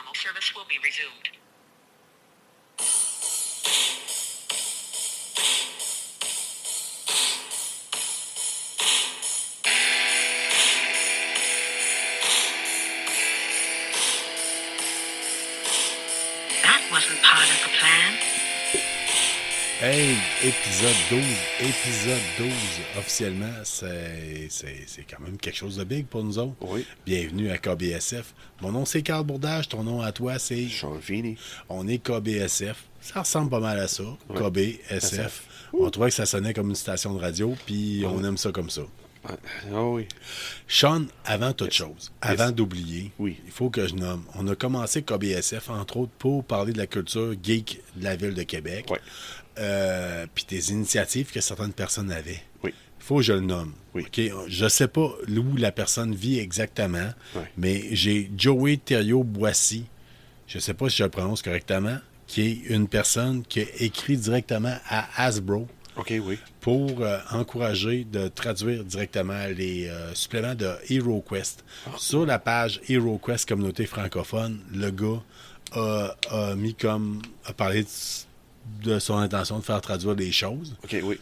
Normal service will be resumed. That wasn't part of the plan. Hey, épisode 12, officiellement, c'est quand même quelque chose de big pour nous autres. Oui. Bienvenue à KBSF. Mon nom, c'est Carl Bourdage, ton nom à toi, c'est... Sean Feeney. On est KBSF, ça ressemble pas mal à ça, Oui. KBSF. On trouvait que ça sonnait comme une station de radio, puis on aime ça comme ça. Ah oui. Sean, avant toute chose, avant d'oublier, Oui. il faut que je nomme, on a commencé KBSF, entre autres, pour parler de la culture geek de la ville de Québec. Oui. Puis des initiatives que certaines personnes avaient. Oui. Il faut que je le nomme. Oui. OK? Je ne sais pas où la personne vit exactement, Oui. mais j'ai Joey Thériault-Boissy, je ne sais pas si je le prononce correctement, qui est une personne qui a écrit directement à Hasbro OK, oui. pour encourager de traduire directement les suppléments de HeroQuest. Sur la page HeroQuest Communauté francophone, le gars a mis comme... a parlé de son intention de faire traduire des choses. OK, oui.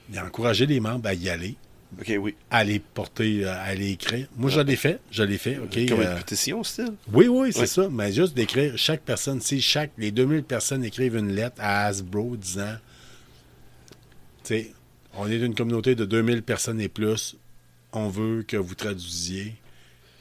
Il a encouragé les membres à y aller, OK, oui. à les porter, à les écrire. Moi, je l'ai fait, OK. Comme une pétition, style? Oui, c'est Oui. ça. Mais juste d'écrire, chaque personne, si les 2000 personnes écrivent une lettre à Hasbro disant, tu sais, on est une communauté de 2000 personnes et plus, on veut que vous traduisiez,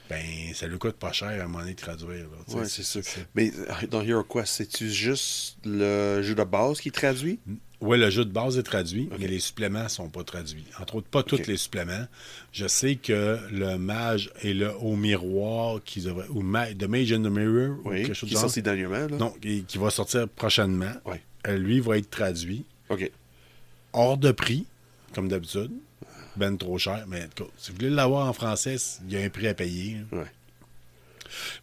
ben, ça lui coûte pas cher à un moment donné de traduire. Oui, c'est sûr. Mais dans HeroQuest, c'est-tu juste le jeu de base qui traduit? Oui, le jeu de base est traduit, OK. mais les suppléments ne sont pas traduits. Entre autres, pas tous les suppléments. Je sais que le mage et le au miroir, ou The Mage in the Mirror, ou Oui, quelque chose qui de est genre. sorti dernièrement, là? Non, qui va sortir prochainement. Oui. Lui va être traduit. OK. Hors de prix, comme d'habitude. Ben trop cher. Mais en tout cas, si vous voulez l'avoir en français, il y a un prix à payer. Ouais.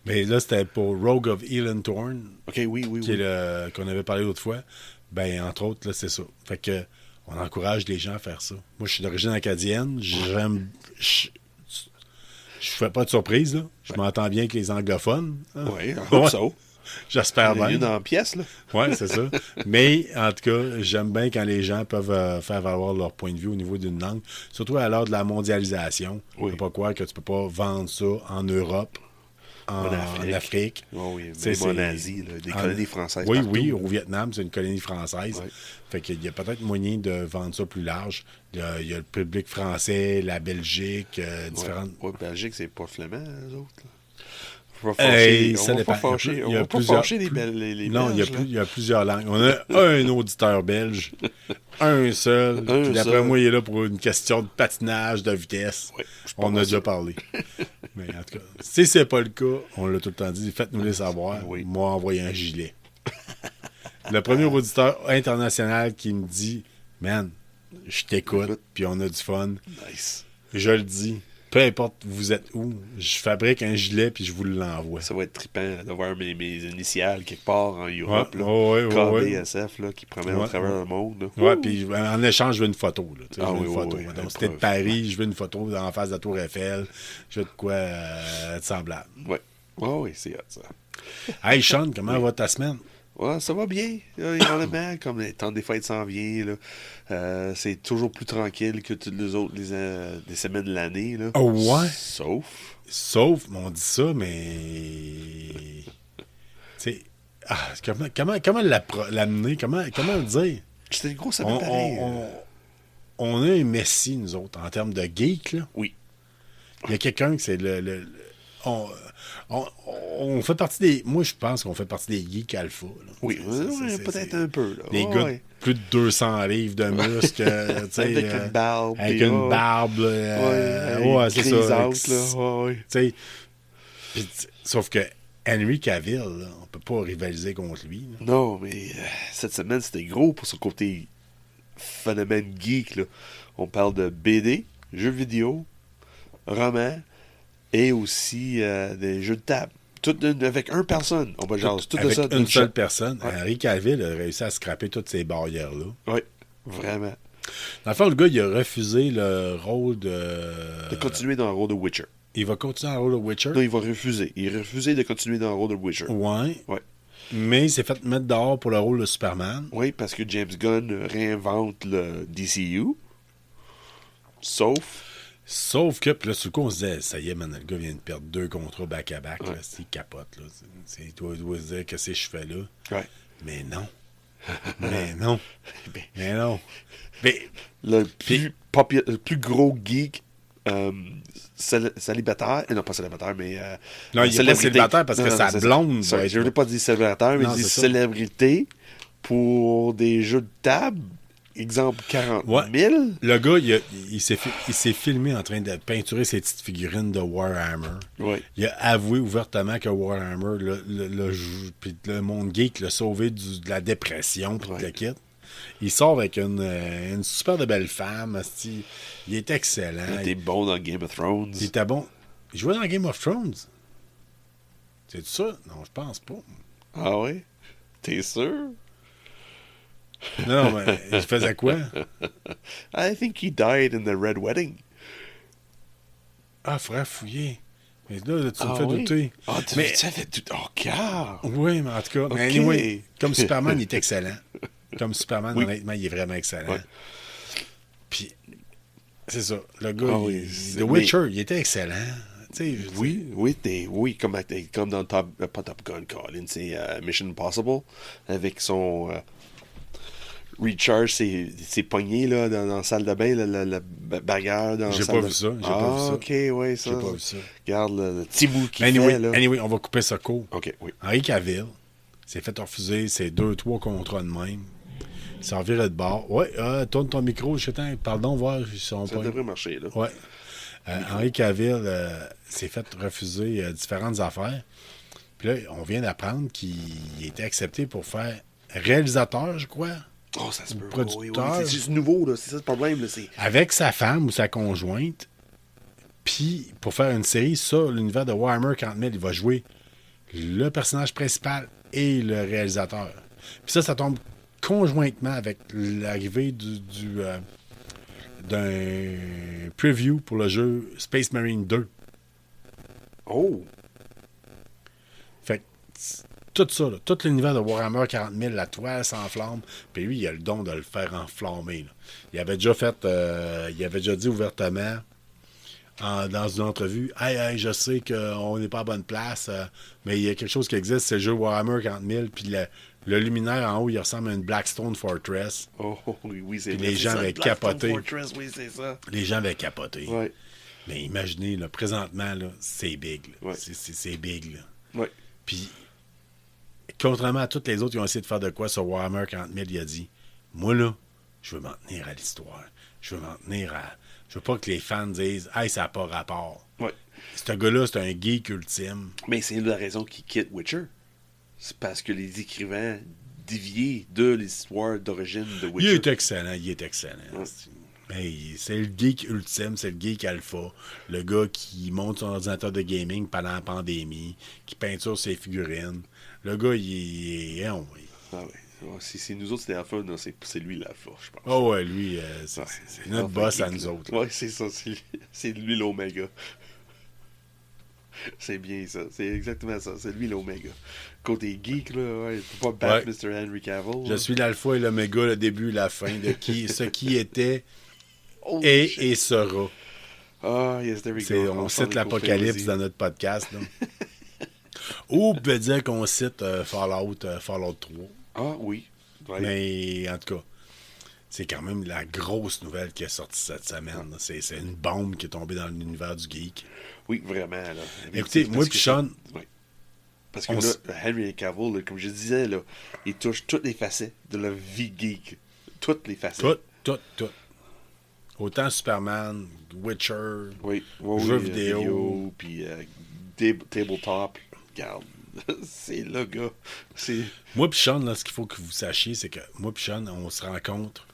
Mais là, c'était pour Rogue of Elanthorn, OK, oui. qui est qu'on avait parlé l'autre fois. Ben, entre autres, là, c'est ça. Fait que on encourage les gens à faire ça. Moi, je suis d'origine acadienne. J'aime... Je fais pas de surprise, là. Je m'entends bien avec les anglophones. Hein? Oui, Ouais. ça. J'espère Il y a bien. dans la pièce, là. Oui, c'est ça. Mais, en tout cas, j'aime bien quand les gens peuvent faire valoir leur point de vue au niveau d'une langue. Surtout à l'heure de la mondialisation. Oui. Il ne faut pas croire que tu peux pas vendre ça en Europe, en Afrique. Oh, oui, Tu sais, même en Asie, là, des colonies françaises. Oui, partout. oui, au Vietnam, c'est une colonie française. Oui. Fait qu'il y a peut-être moyen de vendre ça plus large. Il y a le public français, la Belgique, différentes... Oui, Belgique, c'est pas flamand, eux autres, là. On Ça va pas dépend. fâcher, Il y a on va pas plusieurs- fâcher les Belges. Non, il y a plusieurs langues. On a un auditeur belge, un seul. Un Puis d'après seul. moi, il est là pour une question de patinage, de vitesse. Oui, je On a déjà parlé. Mais en tout cas, si c'est pas le cas, on l'a tout le temps dit, faites-nous les savoir. Oui. Moi, envoyer un gilet. Le premier auditeur international qui me dit, man, je t'écoute, puis on a du fun. Nice. Je le dis. Peu importe vous êtes où, je fabrique un gilet puis je vous l'envoie. Ça va être trippant de voir mes initiales quelque part en Europe. Ouais, là. ouais. KBSF là, qui promène Ouais, à travers le monde. Là. Ouais, puis en échange, je veux une photo. Là, tu sais, je veux Oui, une photo. oui, oui. Donc, si t'es de Paris, je veux une photo en face de la Tour Eiffel. Je veux de quoi de semblable. Oui, oui, c'est hot, ça. Hey, Sean, comment va ta semaine? Ouais, ça va bien. Énormément, comme le temps des fêtes s'en vient. Là. C'est toujours plus tranquille que toutes les autres les semaines de l'année. Là. Oh, ouais? Sauf. On dit ça, mais... Tu sais... comment l'amener? Comment le dire? C'était une grosse semaine pareille. On a un messie, nous autres, en termes de geek, là. Oui. Il y a quelqu'un qui c'est on fait partie des... Moi, je pense qu'on fait partie des geeks alpha. Là. Oui, peut-être un peu. Là. Des gars de plus de 200 livres de muscles. Avec une barbe. Avec une barbe. C'est ça. Sauf que Henry Cavill, là, on peut pas rivaliser contre lui. Là. Non, mais cette semaine, c'était gros pour son côté phénomène geek. Là. On parle de BD, jeux vidéo, romans et aussi des jeux de table. Tout avec une personne. On va jaser tout de avec ça. Une seule personne. Ouais. Henry Cavill a réussi à scraper toutes ces barrières-là. Oui, vraiment. Dans le fond, le gars, il a refusé le rôle de... De continuer dans le rôle de Witcher. Il va continuer dans le rôle de Witcher. Non, il va refuser. Il a refusé de continuer dans le rôle de Witcher. Ouais. Ouais. Mais il s'est fait mettre dehors pour le rôle de Superman. Oui, parce que James Gunn réinvente le DCU. Sauf Que, puis là, sur le coup, on se disait, ça y est, man, le gars vient de perdre 2 contrats back-à-back. Ouais. Là, il capote. Là. Il doit se dire, qu'est-ce que je fais là? Ouais. Mais non. Mais non. Ben, Mais non. Mais, le plus gros geek célibataire. Non, pas célibataire, mais. non, il est pas célibataire parce que sa blonde. Sorry, va je ne être- voulais pas dire célibataire, mais Non, je dis c'est ça. célébrité pour des jeux de table. Exemple 40 000. Le gars, il s'est filmé en train de peinturer ses petites figurines de Warhammer. Ouais. Il a avoué ouvertement que Warhammer, puis le monde geek, l'a sauvé de la dépression, puis Ouais. le kit. Il sort avec une super de belle femme. asti. Il est excellent. Il était bon dans Game of Thrones. Il était bon. Il jouait dans Game of Thrones. C'est ça? Non, je pense pas. Ah ouais? T'es sûr? Non, mais il faisait quoi? I think he died in the Red Wedding. Ah, faudrait fouiller. Mais là, tu me Ah fais oui? douter. Ah, Mais- ça fait tout. Oh, car! Oui, mais en tout cas, mais Ok. anyway, comme Superman, il est excellent. Comme Superman, Oui. honnêtement, il est vraiment excellent. Ouais. Puis, c'est ça. Le gars, Ah oui, The Witcher, il était excellent. Tu sais, je veux Oui, dire, oui, comme dans pas Top Gun, Colin, c'est Mission Impossible, avec son recharge, ses poignets là, dans la salle de bain, la bagarre dans la J'ai salle pas de... vu ça, j'ai pas vu ça. ok, ouais, ça. J'ai pas vu ça. Regarde le petit bout qu'il Mais fait, là. anyway, on va couper ça court. Ok, oui. Henri Cavill s'est fait refuser ses 2-3 contrats de même. Il s'en virait de bord. Ouais, tourne ton micro, je t'en pardon, voir, ils sont Ça pas. devrait marcher, là. Ouais. Henri Cavill s'est fait refuser différentes affaires. Puis là, on vient d'apprendre qu'il était accepté pour faire réalisateur, je crois, Oh, ça se peut. producteur. Oui. C'est juste nouveau, là. C'est ça le problème, là. C'est... avec sa femme ou sa conjointe. Puis, pour faire une série, ça, l'univers de Warhammer 40 000, il va jouer le personnage principal et le réalisateur. Puis ça tombe conjointement avec l'arrivée d'un preview pour le jeu Space Marine 2. Oh! Fait que tout ça, là, tout l'univers de Warhammer 40 000, la toile s'enflamme, puis lui, il a le don de le faire enflammer. Là. Il avait déjà dit ouvertement dans une entrevue, hey, je sais qu'on n'est pas à bonne place, mais il y a quelque chose qui existe, c'est le jeu Warhammer 40 000, puis le luminaire en haut, il ressemble à une Blackstone Fortress. Oh, oui, c'est Puis vrai, les c'est gens ça, avaient Blackstone capoté. Fortress, oui, c'est ça. Les gens avaient capoté. Ouais. Mais imaginez, là, présentement, là, c'est big. Là. Ouais. C'est big. Là. Ouais. Puis, contrairement à toutes les autres qui ont essayé de faire de quoi sur Warhammer 40 000, il a dit, moi, là, je veux m'en tenir à l'histoire. Je veux m'en tenir à... Je veux pas que les fans disent, hey, ça n'a pas rapport. Ouais. Ce gars-là, c'est un geek ultime. Mais c'est la raison qu'il quitte Witcher. C'est parce que les écrivains déviaient de l'histoire d'origine de Il Witcher. est excellent, il est excellent. Ouais. Hey, c'est le geek ultime, c'est le geek alpha. Le gars qui monte son ordinateur de gaming pendant la pandémie, qui peinture ses figurines. Le gars, il est... Ah ouais. Ouais, si nous autres c'était Alpha, non, c'est lui l'Alpha, je pense. Oh ouais, lui, c'est Ouais. notre Alpha boss à geek, nous là. autres. Ouais, c'est ça. C'est lui l'Oméga. C'est bien ça. C'est exactement ça. C'est lui l'Oméga. Côté geek, là, ouais, tu peux pas battre Ouais. Mr. Henry Cavill. Je suis l'alpha et l'oméga, le début et la fin de ce qui était Holy est shit. et sera. Ah, yes, there we C'est- go. on s'en cite est l'Apocalypse coupé, dans notre podcast. Là. Ou on peut dire qu'on cite Fallout 3. Ah oui. Ouais. Mais en tout cas, c'est quand même la grosse nouvelle qui est sortie cette semaine. là. C'est une bombe qui est tombée dans l'univers du geek. Oui, vraiment. Là. Écoutez, Parce moi que puis Sean, oui. Parce que on là, s- Henry Cavill, là, comme je disais, là, il touche toutes les facettes de la vie geek. Toutes les facettes. tout. Autant Superman, Witcher, Oui, Jeux vidéo. puis tabletop. Regarde, c'est le gars. C'est... moi puis Sean, là, ce qu'il faut que vous sachiez, c'est que moi puis Sean, on se rencontre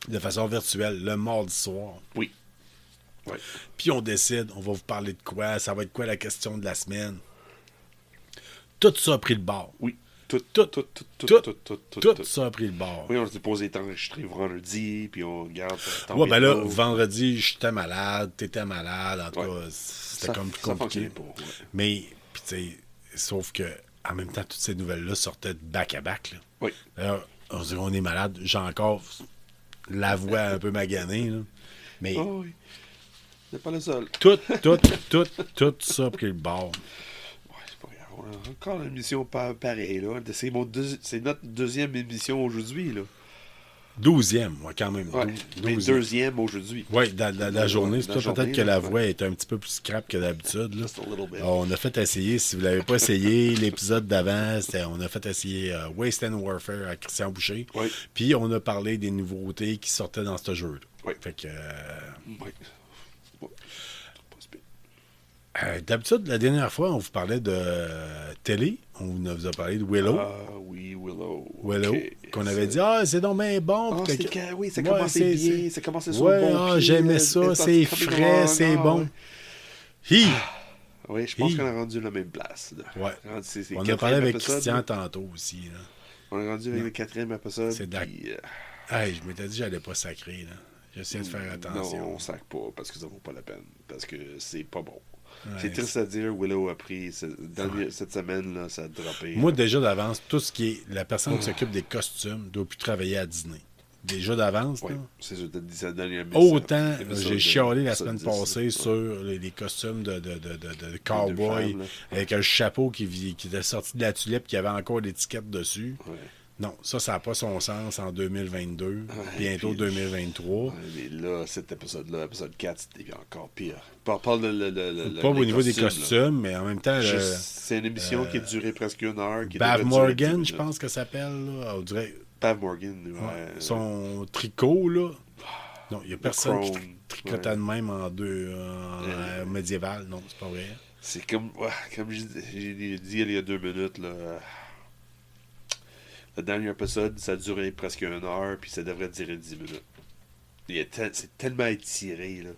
de façon virtuelle le mardi soir. Oui. Ouais. Puis on décide, on va vous parler de quoi, ça va être quoi la question de la semaine. Tout ça a pris le bord. Oui. Tout ça a pris le bord. Oui, on s'est posé être enregistré vendredi, puis on regarde. Ouais, ben là, vendredi, j'étais malade, t'étais malade, en tout cas, c'était comme plus ça compliqué. fonctionnait pas, ouais. Mais, puis tu sais, sauf que, en même temps, toutes ces nouvelles-là sortaient de back-à-back, là. Oui. D'ailleurs, on se dit qu'on est malade, j'ai encore la voix un peu maganée, là. Mais Oh, oui. C'est pas le seul. tout ça a pris le bord. Ouais, c'est pas grave. On a encore une émission pareille, là. C'est notre deuxième émission aujourd'hui, là. 12e, moi, quand même. Ouais, mais 12e. deuxième aujourd'hui. Oui, dans la journée. C'est Dans la ça, peut-être journée, que la là, voix est un petit peu plus scrap que d'habitude. Là. Just a little bit. On a fait essayer, si vous ne l'avez pas essayé, l'épisode d'avant, on a fait essayer Waste and Warfare à Christian Boucher. Oui. Puis on a parlé des nouveautés qui sortaient dans ce jeu. Oui. Fait que. Oui. Ouais. Pas si pire. D'habitude, la dernière fois, on vous parlait de télé. On vous a parlé de Willow. Ah oui, Willow. Willow. Ok. Qu'on avait dit, ah, c'est donc bien bon. Ah, Puis oui, ça Ouais, commençait bien, ça commençait sur Ouais, le bon pied. j'aimais ça, c'est frais, c'est bon. Hi! Oui, je pense qu'on a rendu la même place. Là. Ouais. C'est On a quatrième parlé avec épisode, Christian là. tantôt aussi. Là. On est rendu avec le quatrième épisode. C'est puis, Hey, je m'étais dit que j'allais pas sacrer. Là. J'essaie de faire attention. Non, on sac pas parce que ça vaut pas la peine. Parce que c'est pas bon. Ouais, C'est triste à dire, Willow a pris cette semaine, là, ça a droppé. Moi, déjà d'avance, tout ce qui est. La personne qui s'occupe des costumes ne doit plus travailler à Disney. Déjà d'avance, Oui, là. c'est ça, t'as dit ça dernière Autant, épisode j'ai chialé la épisode semaine 10, passée là. sur les costumes de cowboy femmes, là. avec un chapeau qui était sorti de la tulipe qui avait encore l'étiquette dessus. Ouais. Non, ça n'a pas son sens en 2022, bientôt puis- 2023. Ouais, mais là, cet épisode-là, épisode 4, c'était encore pire. Parle de Pas au les niveau des là. costumes, mais en même temps, C'est une émission qui a duré presque une heure. Qui Bav devrait durer 10 Morgan, minutes. je pense que ça s'appelle. Là. On dirait Bav Morgan, ouais. son tricot, là. Non, il n'y a personne qui Chrome, tricotait ouais. de même en médiéval. Non, c'est pas vrai. C'est comme j'ai dit il y a 2 minutes, là. Le dernier épisode, ça a duré presque une heure, puis ça devrait durer 10 minutes. C'est tellement étiré, là.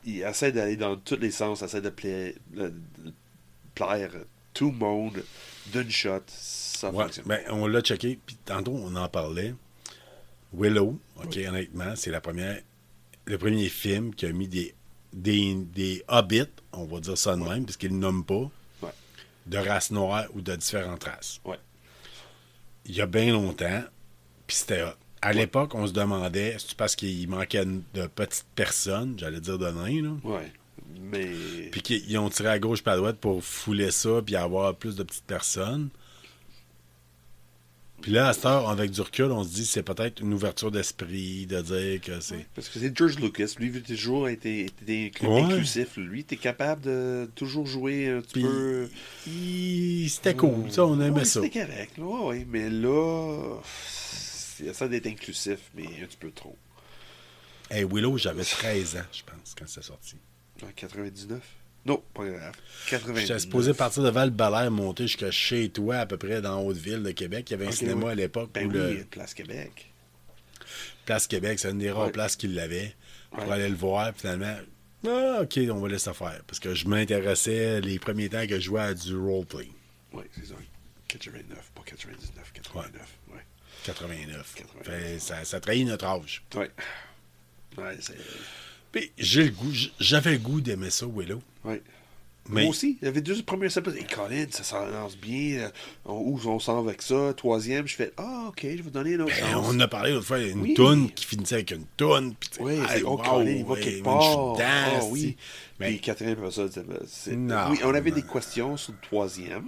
Il essaie d'aller dans tous les sens, essaie de plaire tout le monde d'une shot. Ça Ouais, fonctionne. ben, on l'a checké, puis tantôt, on en parlait. Willow, OK, honnêtement, c'est le premier film qui a mis des hobbits, on va dire ça de même, parce qu'ils ne le nomment pas, Ouais. de race noire ou de différentes races. Ouais. Il y a bien longtemps, puis c'était hot. À l'époque, on se demandait, c'est parce qu'il manquait de petites personnes, j'allais dire de nains, là, Ouais. Mais. puis qu'ils ont tiré à gauche et à droite pour fouler ça, puis avoir plus de petites personnes. Puis là, à cette heure, avec du recul, on se dit que c'est peut-être une ouverture d'esprit de dire que c'est... Parce que c'est George Lucas. Lui, il a toujours été Ouais. inclusif. Lui, t'es capable de toujours jouer un petit Puis, peu. c'était cool, ça, on aimait Ouais, ça. C'était correct. Là, ouais, mais là, il essaie d'être inclusif, mais un petit peu trop. Hey, Willow, j'avais 13 ans, je pense, quand c'est sorti. En 99? Non, pas grave. 99. J'étais supposé partir de Val-Belair, monter jusqu'à chez toi, à peu près dans Haute-Ville de Québec. Il y avait un Ok, cinéma oui. à l'époque Ben où oui, le Place Québec. Place Québec, c'est une des rares Ouais. places qu'il l'avait pour Ouais. aller le voir. Finalement, OK, on va laisser faire. Parce que je m'intéressais les premiers temps que je jouais à du roleplay. Oui, c'est ça. 89, pas 99, 89. Ouais. 89. 89. Fait, ça trahit notre âge. Ouais. Ouais, c'est. Puis j'avais le goût d'aimer ça, Willow. Ouais. Mais Moi aussi, il y avait 2 premiers épisodes. Et Colin, ça s'annonce bien. Où on s'en va avec ça? Troisième, je fais OK, je vais vous donner une autre ben, chance. on en a parlé l'autre fois, une Oui. toune qui finissait avec une toune. Puis, Oui, hey, c'est wow, Colin, il va ouais, quelque man, je suis part. dedans, Ah oui. Mais Puis quatrième épisode, c'est. Non, Oui, on avait non. des questions sur le troisième.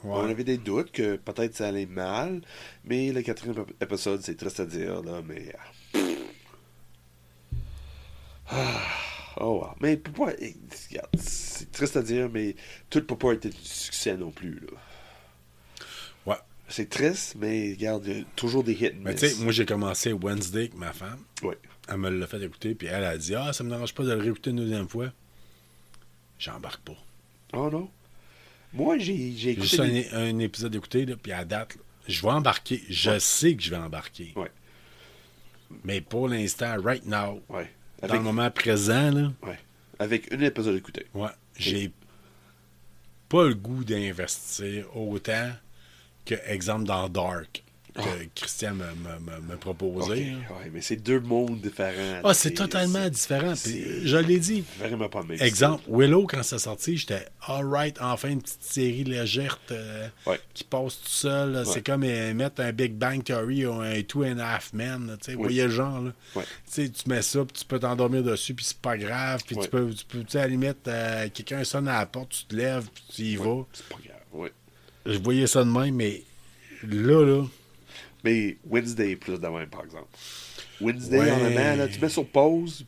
Ouais. On avait des doutes que peut-être ça allait mal. Mais le quatrième épisode, c'est triste à dire, là, mais. Oh, wow. Mais pourquoi. Regarde, c'est triste à dire, mais tout ne peut pas être un succès non plus, là. ouais. C'est triste, mais regarde, il y a toujours des hits and Mais miss. tu sais, moi, j'ai commencé Wednesday avec ma femme. Ouais. Elle me l'a fait écouter, puis elle a dit ça me dérange pas de le réécouter une deuxième fois. J'embarque pas. Oh non. Moi, j'ai J'ai écouté. juste un épisode écouté, là, puis à date, là, je vais embarquer. Je sais que je vais embarquer. Ouais. Mais pour l'instant, right now, Ouais. dans le moment présent, là, Ouais. Avec un épisode écouté. ouais, j'ai pas le goût d'investir autant que, exemple, dans Dark, que Christian m'a proposé. Hein. Ouais, mais c'est deux mondes différents. Ah, c'est totalement différent. Puis, je l'ai dit. Vraiment pas le même Exemple, style. Willow, quand c'est sorti, j'étais alright, enfin une petite série légère Ouais. qui passe tout seul. Là. C'est comme mettre un Big Bang Theory ou un Two and a Half Men. Là, vous voyez le genre. Là. Ouais. Tu mets ça, puis tu peux t'endormir dessus, puis c'est pas grave. Puis Ouais. tu peux à la limite, quelqu'un sonne à la porte, tu te lèves, puis tu y vas. C'est pas grave, ouais. Je voyais ça de même, mais là, Mais Wednesday est plus de même, par exemple. Wednesday, Ouais. honnêtement, là, tu mets sur pause.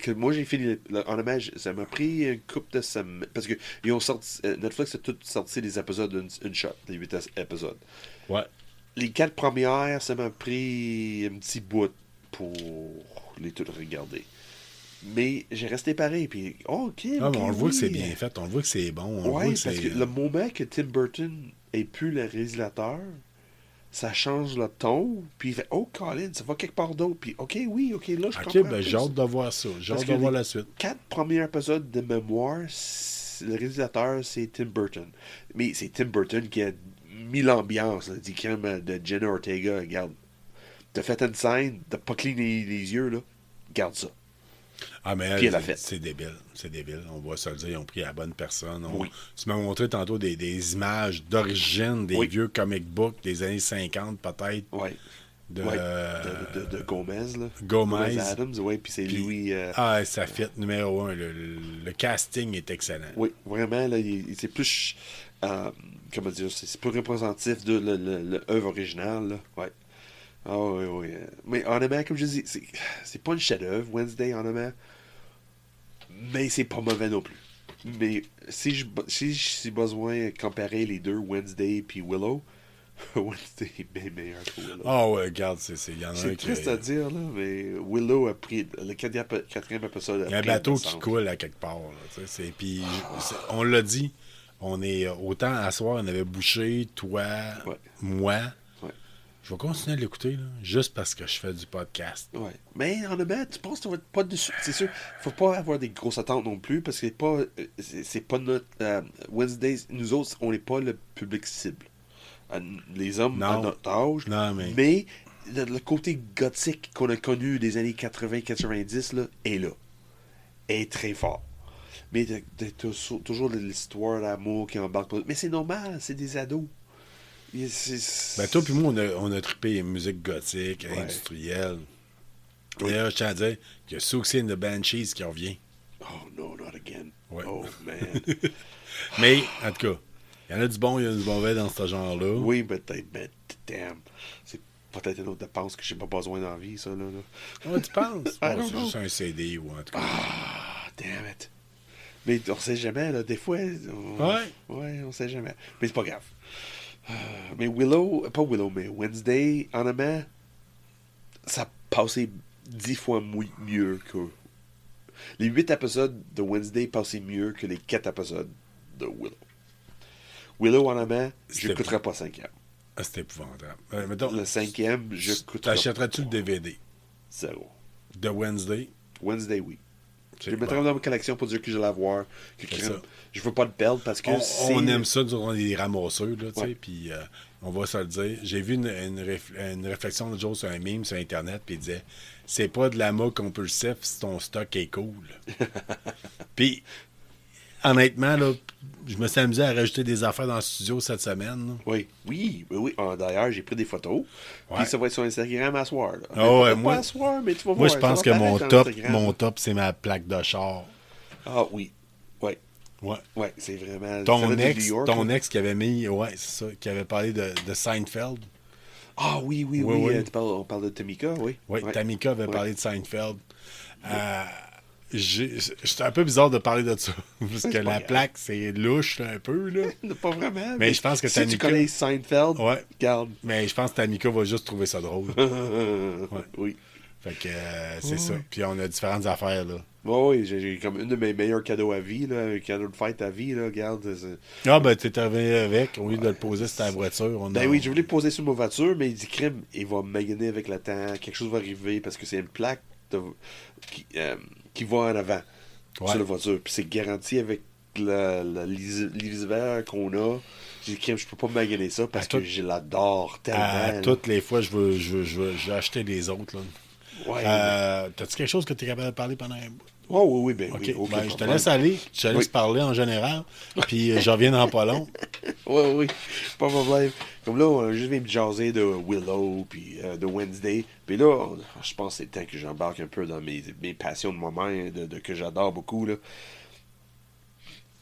Que moi, j'ai fini. Honnêtement, ça m'a pris une couple de semaines. Parce que ils ont sorti, Netflix a tout sorti les épisodes une shot, les 8 épisodes. ouais. Les 4 premières, ça m'a pris un petit bout pour les toutes regarder. Mais j'ai resté pareil. Puis, ok. Ah, ok, mais on le voit que oui. c'est bien fait, on le voit que c'est bon. On le Ouais, voit que parce c'est... que le moment que Tim Burton est plus le réalisateur, ça change le ton, puis il fait Oh, Colin, ça va quelque part d'autre. Puis, ok, oui, ok, là, je Ok, comprends. ben plus. j'ai hâte de voir ça. J'ai Parce hâte que de voir les la suite. 4 premiers épisodes de mémoire, le réalisateur, c'est Tim Burton. Mais c'est Tim Burton qui a mis l'ambiance, là, dit crème de Jenna Ortega. Regarde, t'as fait une scène, t'as pas cligné les yeux, là. Garde ça. Ah, mais Puis elle, elle a fait. c'est débile. C'est débile. On va se le dire, ils ont pris la bonne personne. Oui. Tu m'as montré tantôt des images d'origine des Oui. vieux comic books des années 50, peut-être. Ouais. De, Ouais. De Gomez, là. Gomez. Adams, ouais, puis c'est Puis- Louis. Ah, ça fait numéro 1. Le casting est excellent. Oui, vraiment, là, c'est plus. Comment dire, c'est plus représentatif de l'œuvre originale, là. Ouais. Ah oui, oui. Mais honnêtement, comme je dis, c'est pas une chef-d'œuvre, Wednesday, honnêtement. Mais c'est pas mauvais non plus. Mais si j'ai besoin de comparer les deux, Wednesday et Willow, Wednesday est bien meilleur que Willow. Ah ouais, regarde, il y en a un C'est qui... triste à dire, là, mais Willow a pris. Le quatrième épisode. Il y a un bateau qui coule à quelque part. Là, puis, on l'a dit, on est autant à soir, on avait Boucher, toi, Ouais. moi. Ouais. Je vais continuer à l'écouter, là, juste parce que je fais du podcast. Ouais. Mais honnêtement, tu penses que tu vas être pas dessus. C'est sûr, faut pas avoir des grosses attentes non plus parce que c'est pas notre. Wednesdays, nous autres, on n'est pas le public cible. Les hommes à Non. notre âge. Non, mais- Mais le côté gothique qu'on a connu des années 80-90 là, est là. Est très fort. Mais toujours l'histoire d'amour qui embarque. Mais c'est normal, c'est des ados. Ben, toi puis moi, on a trippé musique gothique, Ouais. industrielle. Oui. D'ailleurs, je tiens à dire qu'il y a Suicide and the Banshees qui revient. Oh no, not again. Ouais. Oh man. Mais, en tout cas, il y en a du bon, il y en a du mauvais dans ce genre-là. Oui, peut-être, mais damn. C'est peut-être une autre dépense que j'ai pas besoin dans la vie, ça, là. Ouais, tu penses? I Bon, don't c'est know. juste un CD ou en tout cas. Ah, damn it. Mais on sait jamais, là. Des fois. Ouais. Ouais, on sait jamais. Mais c'est pas grave. Mais Willow, pas Willow, mais Wednesday, honnêtement, ça passait 10 fois mieux que. Les 8 épisodes de Wednesday passaient mieux que les 4 épisodes de Willow. Willow, honnêtement, je n'écouterai pas 5e. Ah, c'était épouvantable. Mettons, Le 5e, je n'écouterai t'achèterais-tu le DVD Zéro. de Wednesday? Wednesday, oui. Je le Bon. mettrai dans ma collection pour dire que je vais l'avoir. Que C'est ça. je veux pas le perdre parce que On aime ça durant les ramasseurs, là, tu sais, Ouais. puis on va se le dire. J'ai vu une réflexion l'autre jour sur un meme sur Internet, puis il disait « C'est pas de la mode compulsif si ton stock est cool. » Puis, honnêtement, là, je me suis amusé à rajouter des affaires dans le studio cette semaine. là. Oui, oui, oui, oui. Ah, d'ailleurs, j'ai pris des photos. Ouais. Puis ça va être sur Instagram à soir. Là. Ah ouais, Peut-être moi- pas à soir, mais tu vas Moi, voir. je pense ça que va paraître dans Instagram. mon top, c'est ma plaque de char. Ah oui. Ouais. Ouais. Ouais, c'est vraiment. Ton celle-là de ex, New York, ton là. ex qui avait mis, ouais, c'est ça, qui avait parlé de Seinfeld. Ah oui, oui, Oui, oui. oui. On parle de Tamika, oui. Oui, Ouais. Tamika avait Ouais. parlé de Seinfeld. C'était un peu bizarre de parler de ça, parce C'est que pas la grave. plaque, c'est louche là, un peu. Là. Pas vraiment. Mais je pense que si Tamika- tu connais Seinfeld, Ouais. regarde. Mais je pense que Tamika va juste trouver ça drôle. Oui. Fait que c'est ça. Puis on a différentes affaires. Là. Oui, j'ai comme une de mes meilleurs cadeaux à vie, là, un cadeau de fête à vie, là, regarde. Ah, ben, t'es arrivé avec, au lieu de le poser sur ta voiture. On Ben a... oui, je voulais le poser sur ma voiture, mais il dit crime, il va maganer avec le temps, quelque chose va arriver parce que c'est une plaque qui va en avant Ouais. sur la voiture. Puis c'est garanti avec l'hiver qu'on a. J'ai dit, Kim, je peux pas maganer ça parce À que tout- je l'adore tellement. là. Toutes les fois, je veux acheter les autres. Là. Ouais, T'as-tu quelque chose que tu es capable de parler pendant un bout? oh, oui, oui, ben OK. oui, aucun Ben, je te problème. laisse aller. Je te laisse Oui. parler en général. Puis je reviens dans pas long. Oui, oui, pas de problème. Comme là, on a juste venu me jaser de Willow, puis de Wednesday. Puis là, je pense que c'est le temps que j'embarque un peu dans mes passions de moi-même, que j'adore beaucoup, là.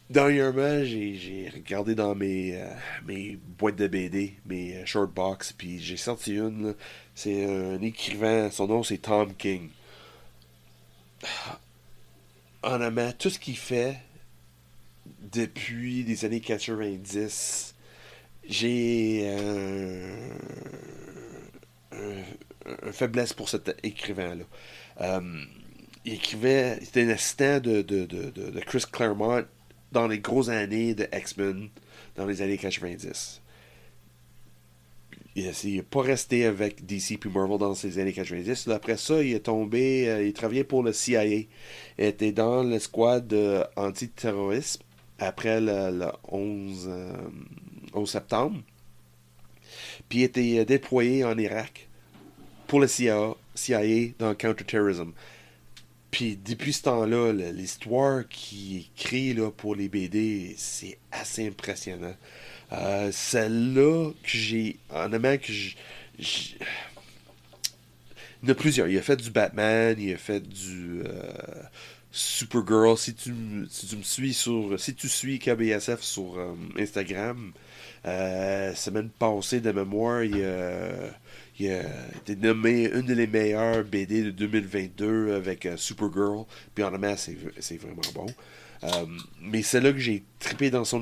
Dernièrement, j'ai regardé dans mes boîtes de BD, mes short box, puis j'ai sorti une, là. C'est un écrivain, son nom c'est Tom King. Honnêtement, tout ce qu'il fait depuis les années 90, j'ai un faiblesse pour cet écrivain-là. Il écrivait, c'était un assistant de Chris Claremont dans les grosses années de X-Men, dans les années 90. Il n'est pas resté avec DC puis Marvel dans ces années 90. Là, après ça, il est tombé, il travaillait pour le CIA. Il était dans l'escouade antiterrorisme après le 11 septembre. Puis il était déployé en Irak pour le CIA dans Counterterrorism. Puis depuis ce temps-là, l'histoire qu'il écrit là, pour les BD, c'est assez impressionnant. Celle-là que j'ai. Honnêtement, il y en a plusieurs. Il a fait du Batman, il a fait du Supergirl. Si tu me suis si tu suis KBSF sur Instagram, semaine passée de mémoire, il a été nommé une des meilleures BD de 2022 avec Supergirl. Puis honnêtement, c'est vraiment bon. Mais c'est là que j'ai trippé dans son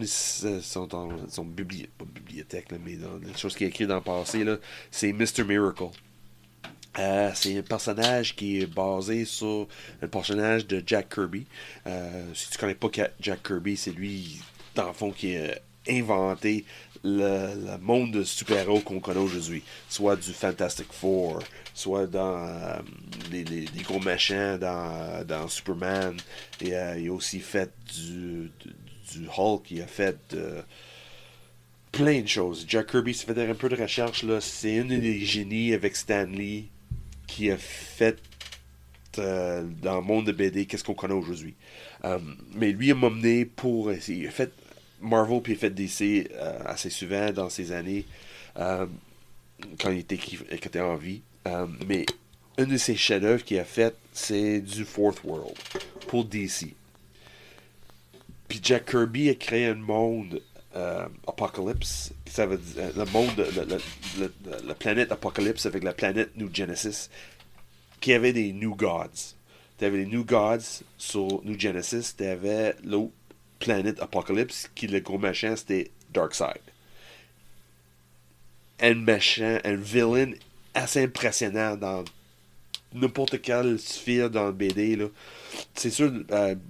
bibliothèque, là, mais dans les choses qu'il a écrit dans le passé, là, c'est Mr. Miracle. C'est un personnage qui est basé sur le personnage de Jack Kirby. Si tu connais pas Jack Kirby, c'est lui, dans le fond, qui a inventé le monde de super-héros qu'on connaît aujourd'hui. Soit du Fantastic Four, soit dans les gros méchants dans Superman. Et il a aussi fait du Hulk, il a fait plein de choses. Jack Kirby, ça fait un peu de recherche, là. C'est un des génies avec Stan Lee qui a fait dans le monde de BD qu'est-ce qu'on connaît aujourd'hui. Mais lui, il m'a mené pour... Il a fait Marvel puis il a fait DC assez souvent dans ces années quand il était en vie. Mais un de ses chefs-d'œuvre qu'il a fait, c'est du Fourth World pour DC. Puis Jack Kirby a créé un monde Apocalypse, ça veut dire le monde, la planète Apocalypse avec la planète New Genesis, qui avait des New Gods. Tu avais les New Gods sur New Genesis, tu avais l'autre planète Apocalypse, qui le gros machin c'était Darkseid. Un villain assez impressionnant dans n'importe quelle sphère dans le BD. Là. C'est sûr,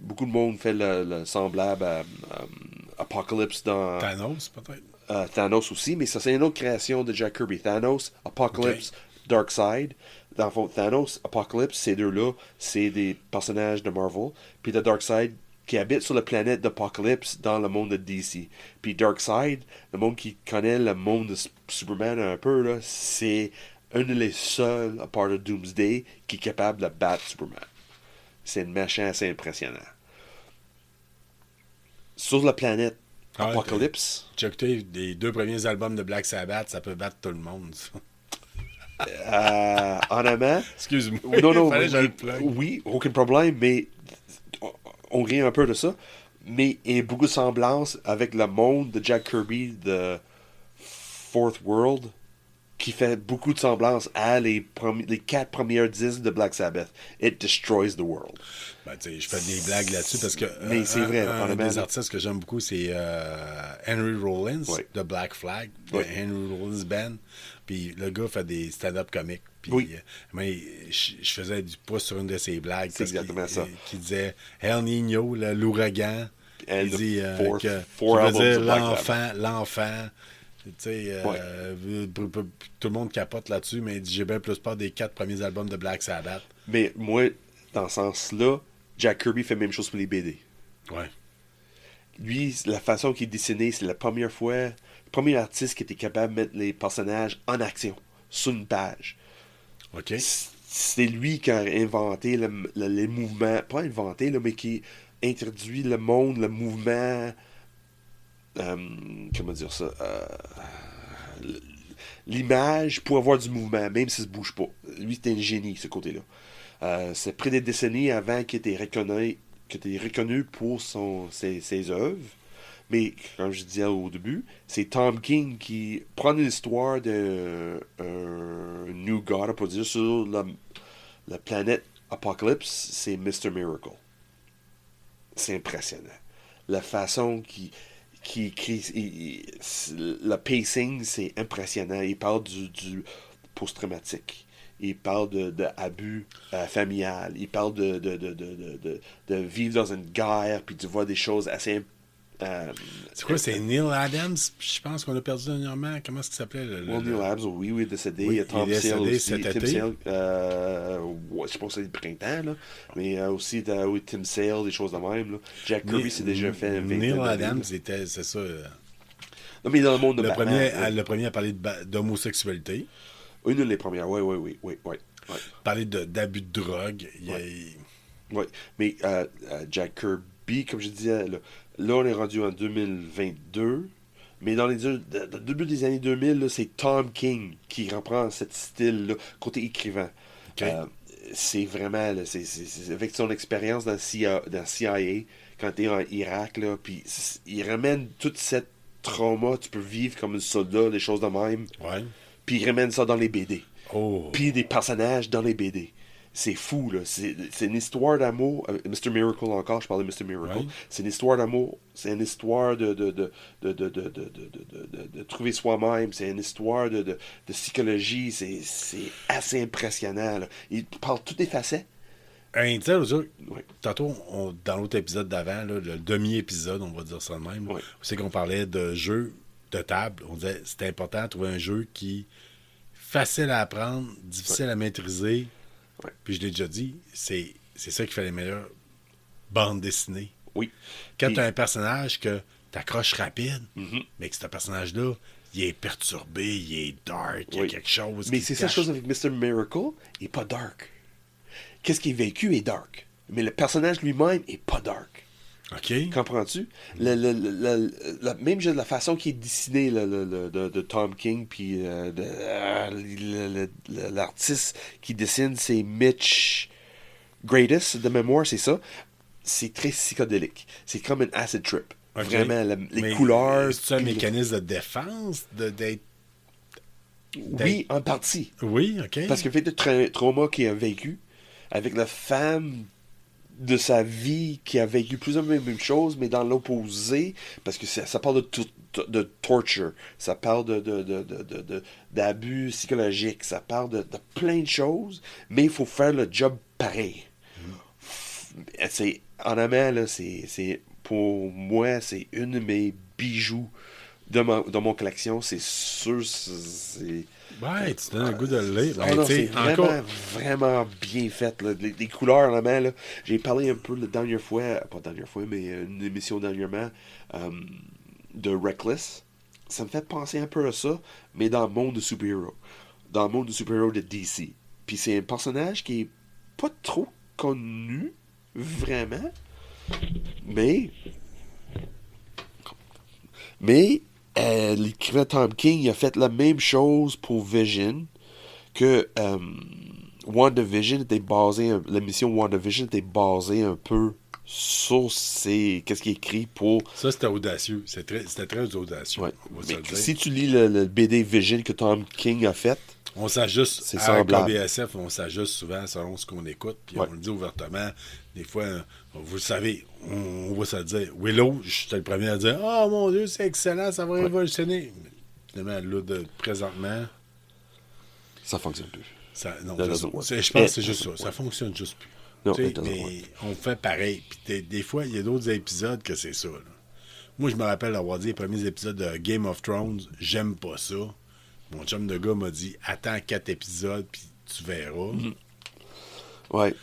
beaucoup de monde fait le semblable à Apocalypse dans Thanos, peut-être. Thanos aussi, mais ça c'est une autre création de Jack Kirby. Thanos, Apocalypse, Darkseid. Dans le fond, Thanos, Apocalypse, ces deux-là, c'est des personnages de Marvel. Puis le Darkseid qui habite sur la planète d'Apocalypse dans le monde de DC. Puis Darkseid, le monde qui connaît le monde de Superman un peu, là, c'est un des seuls, à part de Doomsday, qui est capable de battre Superman. C'est un machin assez impressionnant. Sur la planète Apocalypse... J'ai écouté les 2 premiers albums de Black Sabbath, ça peut battre tout le monde, ça. Honnêtement... Excuse-moi. Non, Fallait que je le plug. oui, aucun problème, mais on rit un peu de ça. Mais il y a beaucoup de semblances avec le monde de Jack Kirby de Fourth World, qui fait beaucoup de semblances à les 4 premiers disques de Black Sabbath. It destroys the world. Ben, tu sais, je fais des blagues là-dessus parce que Mais c'est vrai, un des artistes que j'aime beaucoup, c'est Henry Rollins Oui. de Black Flag, Oui. de Henry Rollins Band. Puis le gars fait des stand-up comiques. Puis Oui. mais je faisais du pouce sur une de ses blagues. C'est exactement ça. Qui disait El Niño, l'ouragan. And Il dit four que albums je veux dire of Black Sabbath. l'enfant. Tu sais, tout le monde capote là-dessus, mais il dit, j'ai bien plus peur des 4 premiers albums de Black Sabbath. Mais moi, dans ce sens-là, Jack Kirby fait la même chose pour les BD. Ouais. lui, la façon qu'il est dessiné, c'est la première fois, le premier artiste qui était capable de mettre les personnages en action sur une page. OK. C'est lui qui a inventé les mouvements, pas inventé, là, mais qui introduit le monde, le mouvement, comment dire ça, l'image pour avoir du mouvement, même si ça ne bouge pas. Lui, c'était un génie, ce côté-là. C'est près des décennies avant qu'il était reconnu pour ses œuvres. Mais, comme je disais au début, c'est Tom King qui prend l'histoire d'un New God, on peut dire, sur la planète Apocalypse, c'est Mr. Miracle. C'est impressionnant. La façon qui écrit, le pacing, c'est impressionnant. Il parle du post-traumatique. Il parle de abus familial. Il parle de vivre dans une guerre, puis de voir des choses assez... C'est quoi, c'est Neil Adams? Je pense qu'on l'a perdu dernièrement. Comment est-ce qu'il s'appelait? Neil Adams, oui, il est décédé. Oui, Il y a Tom il est Sale décédé aussi. cet Tim été. Sale, ouais, je pense que c'est le printemps, là. Mais aussi oui, Tim Sale, des choses de même. Là. Jack Kirby s'est déjà fait un Neil Adams, c'est ça. Non, mais dans le monde de le premier à parler d'homosexualité. Une des premières, oui. Parler d'abus de drogue. Oui, mais Jack Kirby, comme je disais, là, on est rendu en 2022, mais dans le début des années 2000, là, c'est Tom King qui reprend ce style-là, côté écrivain. Okay. C'est vraiment, là, c'est avec son expérience dans CIA, quand tu es en Irak, là, puis il ramène toute cette trauma, tu peux vivre comme un soldat, des choses de même, puis il ramène ça dans les BD. Oh. Puis des personnages dans les BD. C'est fou, là. C'est une histoire d'amour. Mr. Miracle encore, je parlais de Mr. Miracle. Ouais. C'est une histoire d'amour. C'est une histoire de trouver soi-même. C'est une histoire de psychologie. C'est assez impressionnant, là. Il parle toutes les facettes. Tu sais, Oui. tantôt, dans l'autre épisode d'avant, là, le demi-épisode, on va dire ça de même, Oui. c'est qu'on parlait de jeux de table. On disait c'était important de trouver un jeu qui facile à apprendre, difficile à maîtriser. Ouais. Puis je l'ai déjà dit, c'est ça qui fait les meilleures bandes dessinées. Oui. Quand Puis- tu as un personnage que t'accroches rapide, Mhm. mais que ce personnage-là, il est perturbé, il est dark, il y a Oui. quelque chose Mais qui c'est te ça la cache. chose avec Mr. Miracle, il n'est pas dark. Qu'est-ce qui est vécu est dark. Mais le personnage lui-même est pas dark. OK? Comprends-tu? Même juste la façon qui est dessiné de Tom King, puis l'artiste qui dessine, c'est Mitch Gradis, de mémoire, c'est ça. C'est très psychédélique. C'est comme un acid trip. OK. Vraiment, les Mais couleurs. C'est un puis mécanisme de défense d'être. Oui, en partie. Oui, OK. Parce que fait de trauma qu'il a vécu avec la femme de sa vie qui a vécu plus ou moins la même chose, mais dans l'opposé, parce que ça parle de torture, ça parle d'abus psychologiques, ça parle de plein de choses, mais il faut faire le job pareil. C'est, en amont, là, pour moi, c'est une de mes bijoux de mon collection, c'est sûr, c'est... Ouais, tu donnes le goût de le lire. Ah Ben, non, tu sais, c'est vraiment, vraiment bien fait. Là. Les couleurs, en main, là. J'ai parlé un peu la dernière fois, pas la dernière fois, mais une émission dernièrement de Reckless. Ça me fait penser un peu à ça, mais dans le monde de super-héros. Dans le monde de super-héros de DC. Puis c'est un personnage qui est pas trop connu, vraiment. Mais l'écrivain Tom King il a fait la même chose pour Vision que WandaVision était basé, l'émission WandaVision était basée un peu sur qu'est-ce qu'il écrit pour... Ça, c'était audacieux. C'était très audacieux. Ouais. On va se Mais le dire. si tu lis le BD Vision que Tom King a fait, On s'ajuste C'est à semblable. KBSF, on s'ajuste souvent selon ce qu'on écoute, puis Ouais. on le dit ouvertement. Des fois, vous le savez, on va se le dire. Willow, j'étais le premier à dire « Oh mon Dieu, c'est excellent, ça va révolutionner. » Finalement, là, présentement, ça fonctionne plus. non, That je doesn't work. pense que c'est It juste ça. doesn't Ça work. fonctionne juste plus. Non, Tu sais, it doesn't mais work. on fait pareil. Puis des fois, il y a d'autres épisodes que c'est ça. Là. Moi, je me rappelle avoir dit les premiers épisodes de Game of Thrones, j'aime pas ça. Mon chum de gars m'a dit attends 4 épisodes, puis tu verras. Ouais.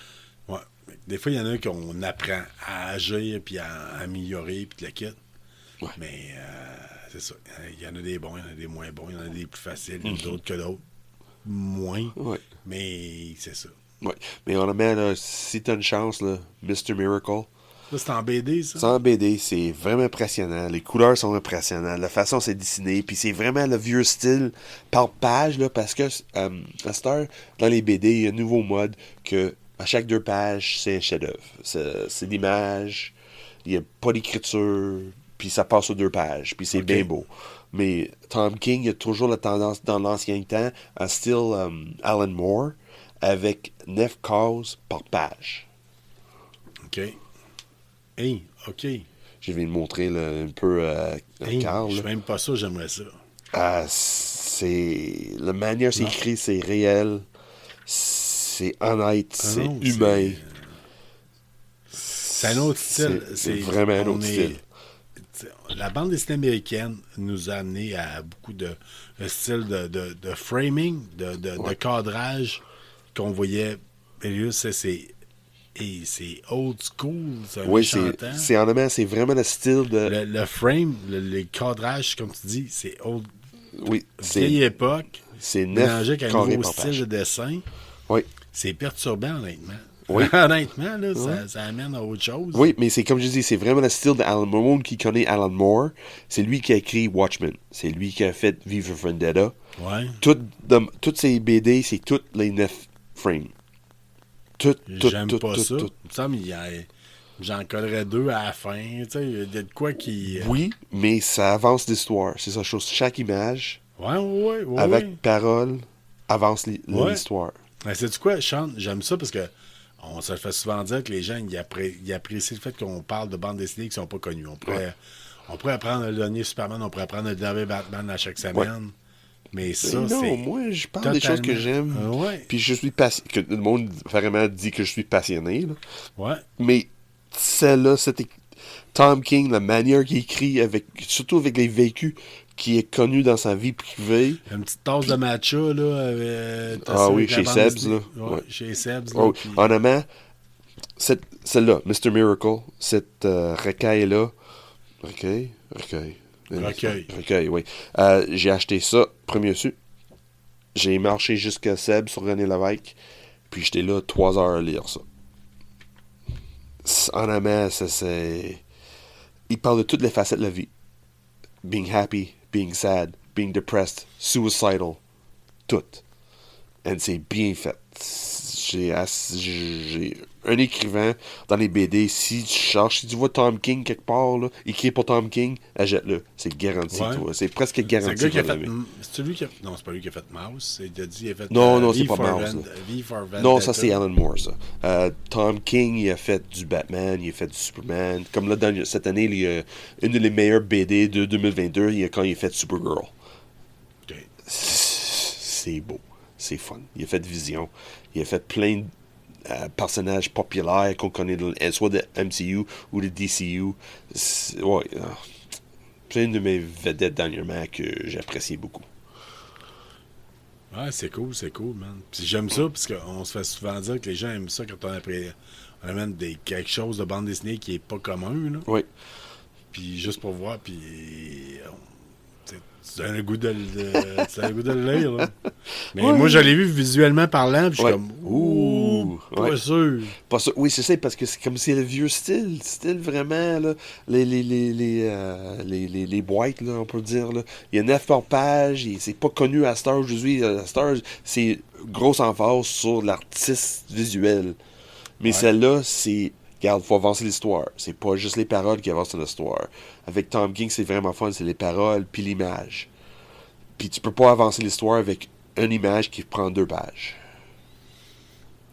Ouais. Des fois, il y en a qu'on apprend à agir, puis à améliorer, puis le kit. Ouais. Mais c'est ça. Il y en a des bons, il y en a des moins bons, il y en a des plus faciles, il y en a d'autres que d'autres. Moins. Ouais. Mais c'est ça. Ouais. Mais honnêtement, là, si t'as une chance, là, Mr. Miracle, Ça, c'est en BD, ça? c'est en BD, c'est vraiment impressionnant. Les couleurs sont impressionnantes. La façon c'est dessiné. Puis c'est vraiment le vieux style par page, là, parce que à cette heure, dans les BD, il y a un nouveau mode que à chaque 2 pages, c'est un chef-d'œuvre. C'est l'image, il n'y a pas d'écriture, puis ça passe aux 2 pages, puis c'est Ok. bien beau. Mais Tom King a toujours la tendance, dans l'ancien temps, à style Alan Moore, avec 9 cases par page. OK. Hey, OK. Je vais le montrer là, un peu à Hey, Carl. je là. suis même pas sûr, j'aimerais ça. C'est la manière c'est Non. écrit, c'est réel, c'est honnête, Ah c'est non, humain. C'est un autre style. C'est vraiment un on autre est- style. La bande dessinée américaine nous a amené à beaucoup de styles de framing, de cadrage qu'on voyait. Et là, c'est old school, c'est un Oui, méchant temps. honnêtement, c'est vraiment le style de. Le frame, les cadrages, comme tu dis, c'est old, Oui, vieille époque, c'est 9 mélangé avec un carrés nouveau par style page. de dessin. Oui. C'est perturbant, honnêtement. Oui. Honnêtement, là, ça amène à autre chose. Oui, mais c'est comme je dis, c'est vraiment le style d'Alan Moore. Le monde qui connaît Alan Moore, c'est lui qui a écrit Watchmen. C'est lui qui a fait V for Vendetta. Ouais. Toutes ces BD, c'est toutes les 9 frames. J'aime pas ça. Il me semble j'en collerais 2 à la fin. Tu sais, il y a de quoi qui. Oui, mais ça avance l'histoire. C'est ça chose. Chaque image, Ouais. avec parole, avance Ouais. l'histoire. Mais sais-tu quoi, Sean? J'aime ça parce que on se le fait souvent dire que les gens ils apprécient le fait qu'on parle de bandes dessinées qui sont pas connues. On pourrait apprendre à le donner Superman, on pourrait apprendre à le donner Batman à chaque semaine. Mais ça, Mais non, c'est. moi, je parle des choses que j'aime. Ouais. Puis je suis passionné. Que le monde vraiment dit que je suis passionné. Là. Ouais. Mais celle-là, c'était Tom King, la manière qu'il écrit, surtout avec les vécus, qui est connu dans sa vie privée. Une petite tasse de matcha, là. Oui, chez Seb's, là. Ouais, Ouais. chez Seb's, là. Oh, puis- honnêtement, celle-là, Mr. Miracle, cette recueil-là. Recueil, oui. J'ai acheté ça, premier su. J'ai marché jusqu'à Seb sur René Lévesque, puis j'étais là 3 heures à lire ça. Honnêtement, c'est. Il parle de toutes les facettes de la vie. Being happy, being sad, being depressed, suicidal. Tout. Et c'est bien fait. J'ai un écrivain dans les BD. Si tu vois Tom King quelque part, là, écrit pour Tom King, achète-le. C'est garanti, Ouais. toi. C'est presque C'est garanti. le gars qui a que tu vas fait. l'aimer. C'est lui qui a. Non, c'est pas lui qui a fait Mouse. Il a dit il a fait. Non, c'est V pas for Mouse, V for Vendetta. Non, ça c'est Alan Moore, ça. Tom King, il a fait du Batman, il a fait du Superman. Comme là, cette année, il y a une des meilleures BD de 2022, quand il a fait Supergirl. Ok. C'est beau. C'est fun. Il a fait Vision. Il a fait plein de personnages populaires qu'on connaît, soit de MCU ou de DCU. Ouais. Plein de mes vedettes dernièrement que j'apprécie beaucoup. Ouais, c'est cool, man. Puis j'aime ça, parce qu'on se fait souvent dire que les gens aiment ça quand on amène quelque chose de bande dessinée qui est pas commun, là. Oui. Puis juste pour voir, puis tu as le goût de le lire, là. Mais Ouais. moi, je l'ai vu visuellement parlant, puis je suis Ouais. comme, pas Ouais. sûr. Pas ça. Oui, c'est ça, parce que c'est comme c'est le vieux style vraiment, là. Les boîtes, là, on peut dire, là. Il y a 9 par page, et c'est pas connu à cette heure aujourd'hui. À cette heure, c'est grosse emphase sur l'artiste visuel. Mais Ouais. celle-là, c'est. Regarde, faut avancer l'histoire. C'est pas juste les paroles qui avancent l'histoire. Avec Tom King, c'est vraiment fun, c'est les paroles puis l'image. Puis tu peux pas avancer l'histoire avec une image qui prend 2 pages.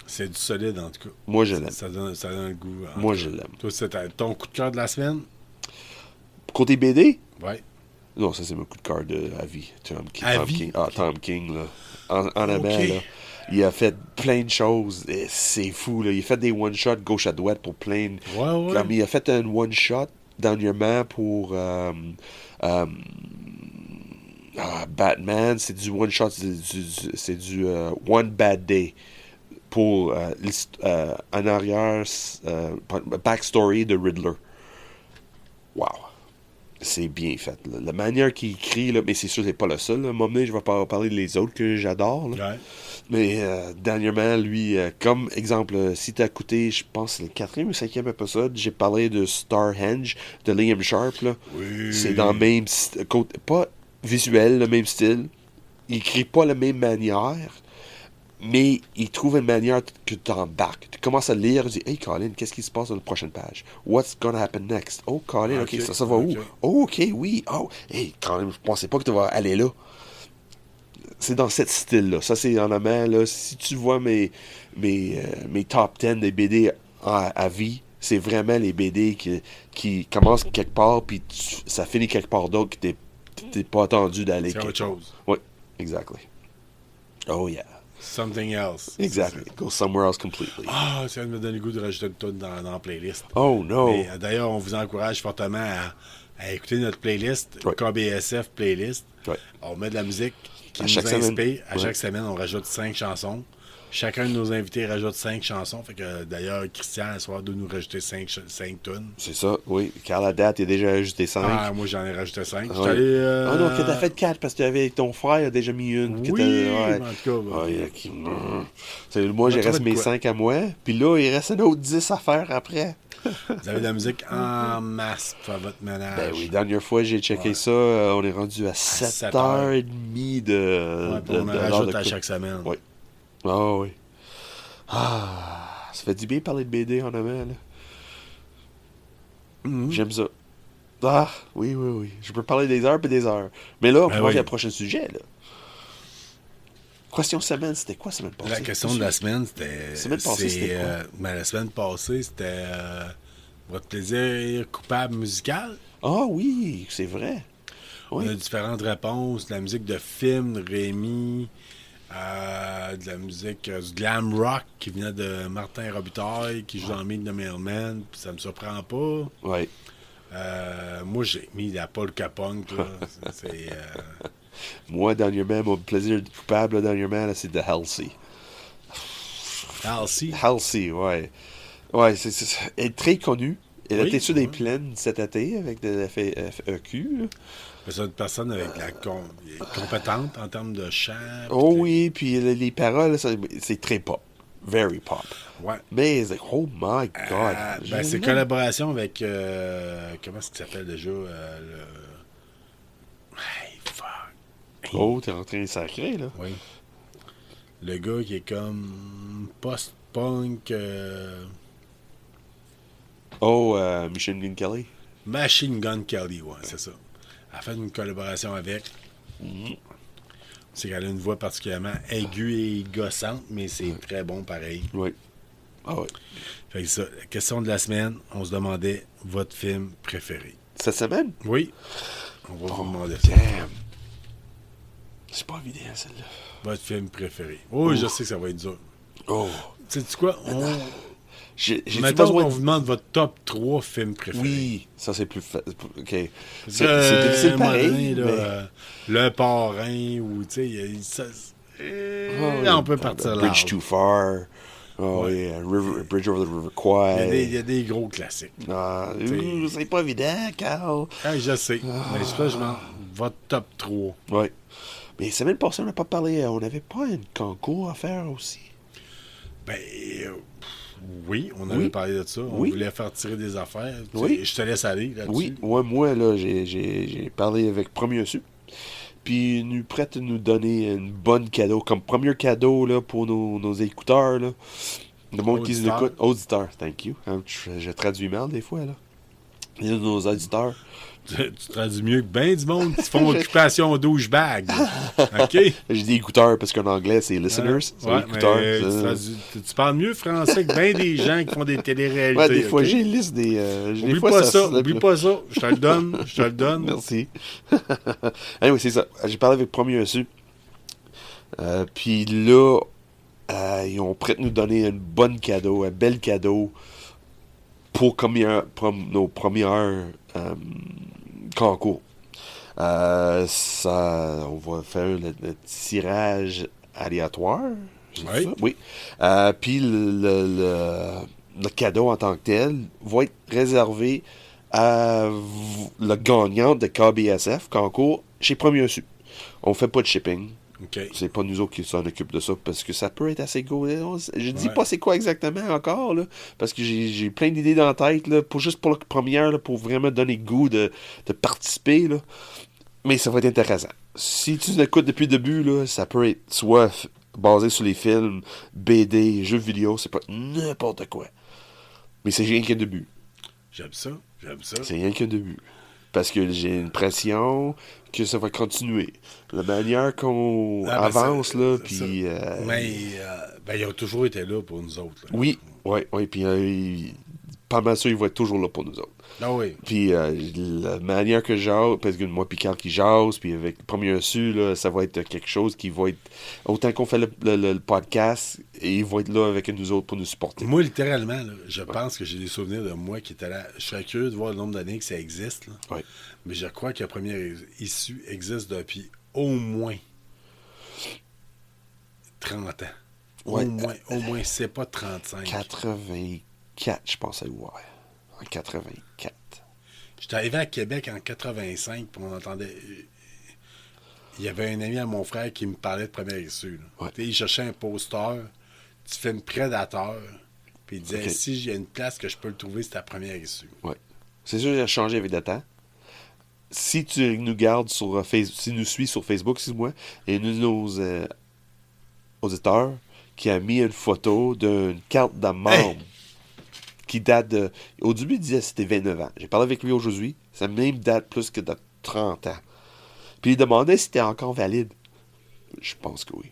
C'est du solide, en tout cas. Moi, je l'aime. Ça donne le goût. en Moi, tout je cas. l'aime. Toi, c'est ton coup de cœur de la semaine? Côté BD, Ouais. non, ça c'est mon coup de cœur à vie. Tom King. À Tom vie? King. Ah, Ok. Tom King, là. En avant, Ok. là. Il a fait plein de choses. Et c'est fou, là. Il a fait des one-shots gauche à droite pour plein de... Ouais. Comme il a fait un one-shot dernièrement pour Batman. C'est du one-shot. C'est du One Bad Day. pour en arrière, backstory de Riddler. Wow. C'est bien fait. Là. La manière qu'il écrit, là, mais c'est sûr, c'est pas le seul. Là. À un moment donné, je vais pas parler des autres que j'adore. Là. Ouais. Mais dernièrement, lui, comme exemple, si t'as écouté, je pense, le 4e ou 5e épisode, j'ai parlé de Starhenge de Liam Sharp. Là. Oui. C'est dans le même côté, pas visuel, le même style. Il écrit pas la même manière, mais il trouve une manière que tu embarques. Tu commences à lire, tu dis, hey Colin, qu'est-ce qui se passe dans la prochaine page? What's gonna happen next? Oh Colin, ok, ça va où? Oh, ok, oui, oh, hey Colin, je pensais pas que tu vas aller là. C'est dans ce style-là. Ça, c'est en amont, là. Si tu vois mes top 10 des BD à vie, c'est vraiment les BD qui commencent quelque part, puis ça finit quelque part d'autre, que t'es pas attendu d'aller C'est autre chose. Oui, exactly. Oh yeah. Something else. Exactly. Go somewhere else completely. Ah, ça vient de me donner le goût de rajouter une tune dans la playlist. Oh no. Mais, d'ailleurs, on vous encourage fortement à écouter notre playlist, Ouais. KBSF playlist. Ouais. On met de la musique qui À nous chaque inspire. semaine. À Ouais. chaque semaine, on rajoute 5 chansons. Chacun de nos invités rajoute 5 chansons. Fait que d'ailleurs, Christian, à soir, doit nous rajouter 5 tunes. C'est ça, oui. Car la date est déjà ajustée 5. Ah, moi, j'en ai rajouté 5. Ouais. Ah non, que t'as fait 4 parce que t'avais ton frère a déjà mis une. Que Oui, ouais. en tout cas. Ouais, moi, j'ai On va resté trouver de mes quoi. 5 à moi. Puis là, il reste un autre 10 à faire après. Vous avez de la musique en masse pour faire votre ménage. Ben oui, dernière fois, j'ai checké Ouais. ça. On est rendu à 7h30 de. Ouais, puis on en de rajoute de à coup. chaque semaine. Oui. Ah oui. Ah, ça fait du bien parler de BD en avant, là. Mhm. J'aime ça. Ah, oui, oui, oui. Je peux parler des heures et des heures. Mais là, on Ben va oui. au prochain sujet, là. Question semaine, c'était quoi semaine passée? La question de la semaine, c'était. Semaine passée, c'était quoi? Ben, la semaine passée, c'était votre plaisir coupable musical. Ah oui, c'est vrai. Oui. On a différentes réponses. De la musique de film, de Rémi. De la musique du glam rock qui venait de Martin Robitaille, qui joue dans Meet the Mailman. Puis ça me surprend pas. Ouais. Moi, j'ai mis la polka punk. Là. C'est. Moi, dernièrement, mon plaisir coupable, là, dernièrement, là, c'est de Halsey. Halsey. Halsey, ouais. Ouais, elle est très connue. Elle Oui, était sur des ouais. plaines cet été avec de la FEQ. Là. C'est une personne avec la compétente en termes de chant. Oh puis oui, puis les paroles, c'est très pop. Very pop. Ouais. Mais, c'est oh my God. Ben, c'est collaboration avec. Comment est-ce qu'il s'appelle déjà Hey, fuck. Oh, t'es rentré sacré, là. Oui. Le gars qui est comme post-punk. Oh, Machine Gun Kelly. Machine Gun Kelly, ouais, c'est ça. Elle a fait une collaboration avec. C'est qu'elle a une voix particulièrement aiguë et gossante, mais c'est très bon pareil. Oui. Ah ouais. Fait que ça, la question de la semaine, on se demandait votre film préféré. Cette semaine? Oui. On va vous demander ça. Damn. C'est pas évident, celle-là. Votre film préféré. Oh, je sais que ça va être dur. Oh. Sais-tu quoi? J'ai Mettons besoin qu'on vous demande votre top 3 films préférés. Oui, ça c'est plus OK. C'est À difficile un moment pareil, donné, là, mais... Le Parrain, ou tu sais, on peut partir là. Bridge Too Far. Oh, Ouais. yeah. Bridge Over the River Il y a Kwai. des gros classiques. Ah, c'est pas évident, Carl. Ah, je sais. Mais c'est pas, je m'en... Votre top 3. Ouais. Mais semaine passée, on n'a pas parlé. On n'avait pas un concours à faire aussi. Ben, oui, on avait Oui. parlé de ça. On Oui. voulait faire tirer des affaires. Tu Oui. sais, je te laisse aller là-dessus. Oui, ouais, moi, là, j'ai parlé avec Premier Su. Puis, nous prête à nous donner une bonne cadeau. Comme premier cadeau, là, pour nos écouteurs, là. Le monde qui nous Auditeurs. écoute. Auditeurs, thank you. Hein, je traduis mal des fois, là. Et nos auditeurs. Tu traduis mieux que bien du monde qui font occupation douchebag. OK? J'ai dit écouteurs parce qu'en anglais, c'est listeners. C'est Ouais, écouteurs. mais tu parles mieux français que bien des gens qui font des téléréalités. Ouais, des fois, OK? j'ai une liste des... des Oublie fois, pas ça, slip, oublie là. pas ça. Je te le donne, je te le donne. Merci. Oui, c'est ça. J'ai parlé avec Premier Su. Puis là, ils ont prêt à nous donner une bonne cadeau, un bel cadeau pour nos premières concours. On va faire le tirage aléatoire. C'est Oui. ça? Oui. Puis le cadeau en tant que tel va être réservé à le gagnant de KBSF, concours, chez Premier Su. On fait pas de shipping. OK. C'est pas nous autres qui s'en occupent de ça parce que ça peut être assez gros. Je dis Ouais. pas c'est quoi exactement encore, là, parce que j'ai plein d'idées dans la tête, là, juste pour la première, là, pour vraiment donner le goût de participer. Là. Mais ça va être intéressant. Si tu l'écoutes depuis le début, là, ça peut être soit basé sur les films, BD, jeux vidéo, c'est pas n'importe quoi. Mais c'est rien qu'un début. J'aime ça. C'est rien qu'un début. Parce que j'ai l'impression que ça va continuer. La manière qu'on Ah, ben, avance, ça- là, ça- puis... Mais ben, ils ont toujours été là pour nous autres. Là. Oui, puis pas mal sûr, il va être toujours là pour nous autres. Ah oui. Puis la manière que jase, parce que moi puis Carl qui jase, puis avec le premier su, là, ça va être quelque chose qui va être... Autant qu'on fait le podcast, et ils vont être là avec nous autres pour nous supporter. Moi, littéralement, là, je pense que j'ai des souvenirs de moi qui était là. Je serais curieux de voir le nombre d'années que ça existe. Là. Ouais. Mais je crois que la première issue existe depuis au moins 30 ans. Ouais. Au moins, c'est pas 35. 84, je pense à ouais. En 84. J'étais arrivé à Québec en 85, puis on entendait. Il y avait un ami à mon frère qui me parlait de première issue. Là. Ouais. Tu sais, il cherchait un poster du film Prédateur, puis il disait Ok. si j'ai une place que je peux le trouver, c'est la première issue. Ouais. C'est sûr qu'il a changé avec le temps. Si tu nous gardes sur Facebook, si tu nous suis sur Facebook, excuse-moi, et une de nos auditeurs qui a mis une photo d'une carte de membre qui date de... Au début, il disait que c'était 29 ans. J'ai parlé avec lui aujourd'hui. Ça même date plus que de 30 ans. Puis il demandait si c'était encore valide. Je pense que oui.